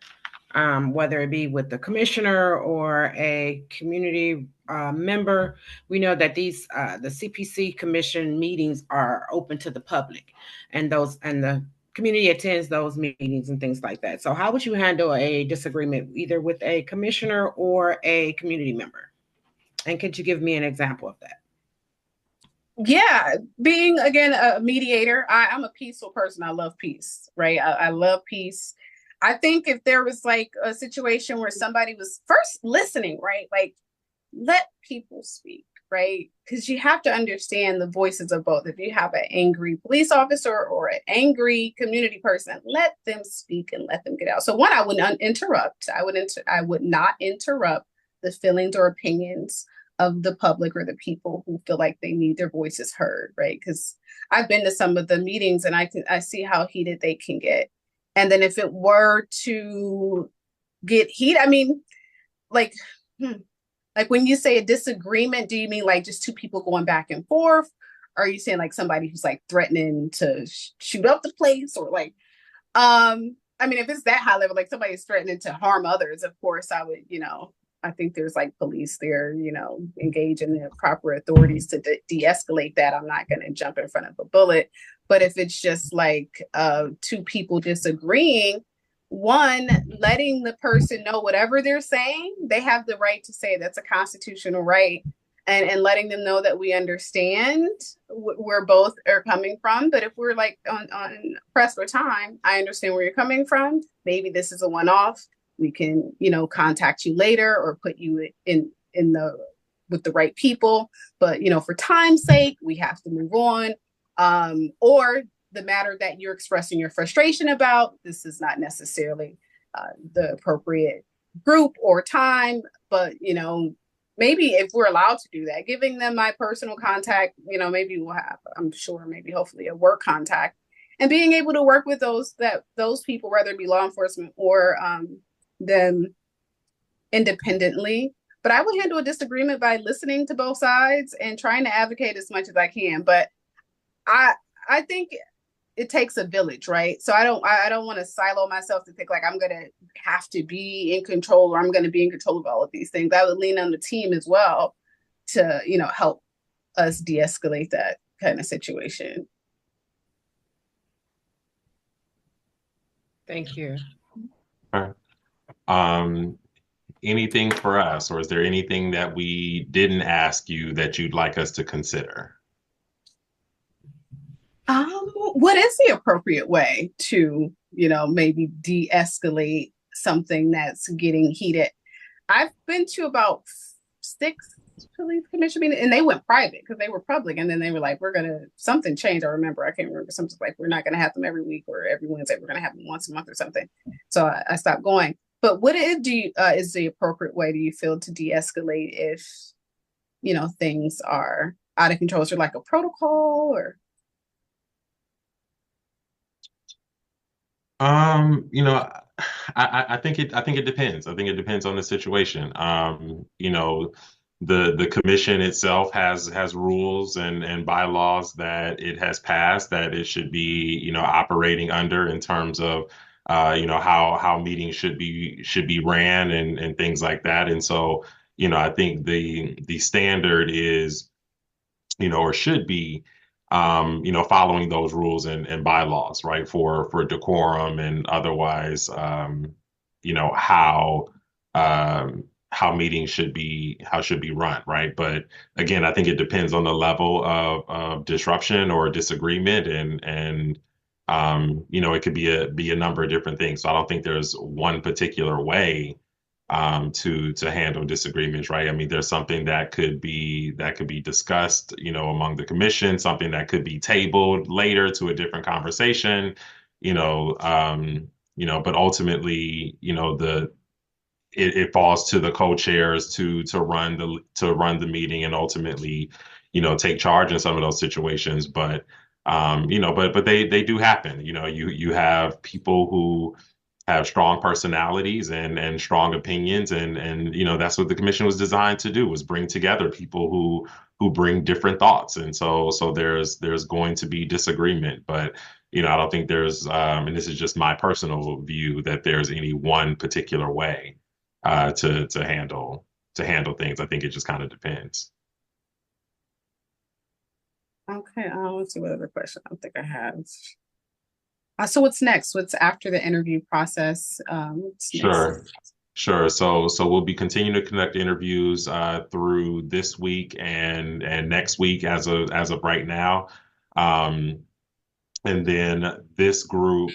whether it be with the commissioner or a community member. We know that these the CPC commission meetings are open to the public, and the community attends those meetings and things like that. So how would you handle a disagreement either with a commissioner or a community member? And could you give me an example of that? Yeah, being, again, a mediator, I'm a peaceful person. I love peace, right? I love peace. I think if there was like a situation where somebody was first listening, right? Like, let people speak, right? Because you have to understand the voices of both. If you have an angry police officer or an angry community person, let them speak and let them get out. So one, I would not interrupt. I would not interrupt the feelings or opinions of the public or the people who feel like they need their voices heard, right? Because I've been to some of the meetings and I see how heated they can get. And then if it were to get heat, I mean, like when you say a disagreement, do you mean like just two people going back and forth? are you saying like somebody who's like threatening to shoot up the place, or like, I mean, if it's that high level, like somebody's threatening to harm others, of course I would, I think there's like police there, engage in the proper authorities to de-escalate that. I'm not going to jump in front of a bullet. But if it's just like two people disagreeing, one, letting the person know whatever they're saying, they have the right to say, that's a constitutional right. And letting them know that we understand where both are coming from. But if we're like on press for time, I understand where you're coming from. Maybe this is a one-off. We can, contact you later or put you with the right people. But, for time's sake, we have to move on. Or the matter that you're expressing your frustration about, this is not necessarily the appropriate group or time. But, maybe if we're allowed to do that, giving them my personal contact, maybe we'll have, I'm sure, maybe hopefully a work contact, and being able to work with those people, whether it be law enforcement or them independently. But I would handle a disagreement by listening to both sides and trying to advocate as much as I can. But I think it takes a village, right? So I don't want to silo myself to think like I'm going to have to be in control, or I'm going to be in control of all of these things. I would lean on the team as well to, help us de-escalate that kind of situation. Thank you. All right. Anything for us, or is there anything that we didn't ask you that you'd like us to consider? What is the appropriate way to, maybe de-escalate something that's getting heated? I've been to about 6 police commission meetings, and they went private because they were public. And then they were like, something changed. I can't remember, something like, we're not going to have them every week or every Wednesday. We're going to have them once a month or something. So I stopped going. But what is the appropriate way, do you feel, to de-escalate if, things are out of control? Is there like a protocol, or? I think it depends. I think it depends on the situation. The commission itself has rules and bylaws that it has passed that it should be, operating under, in terms of how meetings should be ran and things like that. And so, I think the standard is, or should be, following those rules and bylaws, right, for decorum and otherwise, how meetings should be run, right? But again, I think it depends on the level of disruption or disagreement, and it could be a number of different things. So I don't think there's one particular way to handle disagreements, right? I mean, there's something that could be discussed, among the commission, something that could be tabled later to a different conversation, but ultimately, it falls to the co-chairs to run the meeting and ultimately, take charge in some of those situations. But but they do happen. You have people who have strong personalities and strong opinions, and that's what the commission was designed to do, was bring together people who bring different thoughts. And so there's going to be disagreement, but I don't think there's and this is just my personal view, that there's any one particular way to handle things. I think it just kind of depends. Okay, let's see what other question I think I have. So what's next? What's after the interview process? Sure. So we'll be continuing to conduct interviews through this week and next week as of right now. And then this group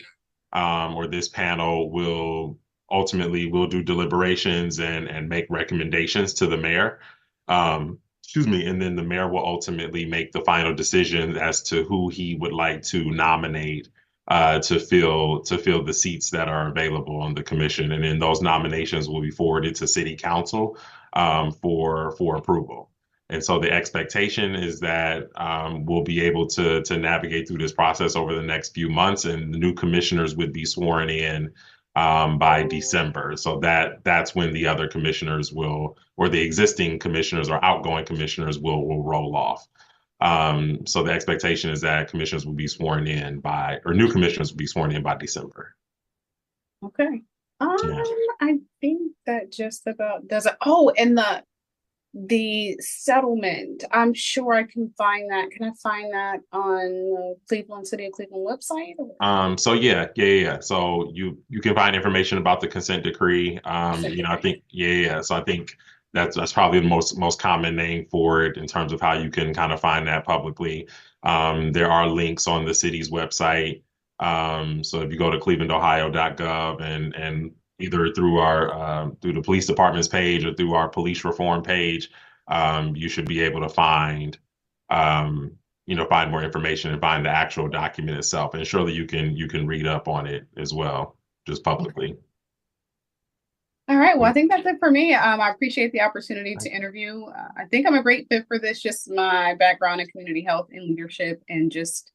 or this panel will do deliberations and make recommendations to the mayor. And then the mayor will ultimately make the final decision as to who he would like to nominate to fill the seats that are available on the commission. And then those nominations will be forwarded to city council for approval. And so the expectation is that we'll be able to navigate through this process over the next few months, and the new commissioners would be sworn in by December. So that's when the other commissioners or the existing commissioners or outgoing commissioners will roll off. So the expectation is that commissioners will be sworn in new commissioners will be sworn in by December. Okay. Yeah. I think that just about does it. Oh, and the settlement. I'm sure I can find that. Can I find that on the Cleveland City of Cleveland website? So yeah. So you can find information about the consent decree. I think So I think that's probably the most common name for it in terms of how you can kind of find that publicly. There are links on the city's website. So if you go to clevelandohio.gov and either through the police department's page or through our police reform page, you should be able to find find more information and find the actual document itself. And surely you can read up on it as well, just publicly. All right. Well, I think that's it for me. I appreciate the opportunity to interview. I think I'm a great fit for this, just my background in community health and leadership, and just,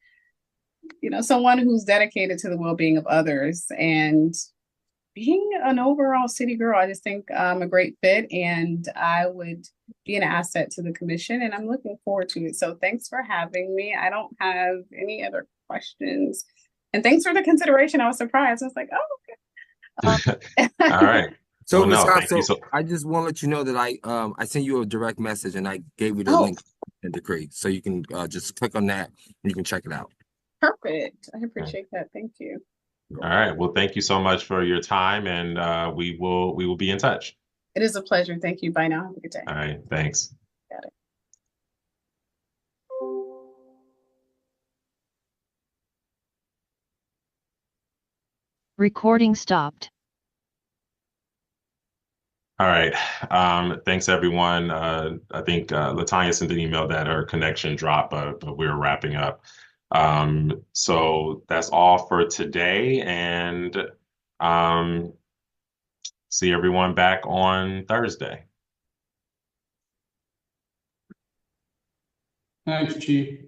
someone who's dedicated to the well-being of others. And being an overall city girl, I just think I'm a great fit, and I would be an asset to the commission, and I'm looking forward to it. So thanks for having me. I don't have any other questions. And thanks for the consideration. I was surprised. I was like, oh, okay. All right. So, Well, Scott, I just want to let you know that I sent you a direct message and I gave you the link in the decree, so you can just click on that and you can check it out. Perfect. I appreciate that. Thank you. All right. Well, thank you so much for your time, and we will be in touch. It is a pleasure. Thank you. Bye now. Have a good day. All right. Thanks. Got it. Recording stopped. All right. Thanks, everyone. I think Latanya sent an email that her connection dropped, but we're wrapping up. So that's all for today, and see everyone back on Thursday. Thanks, Chief.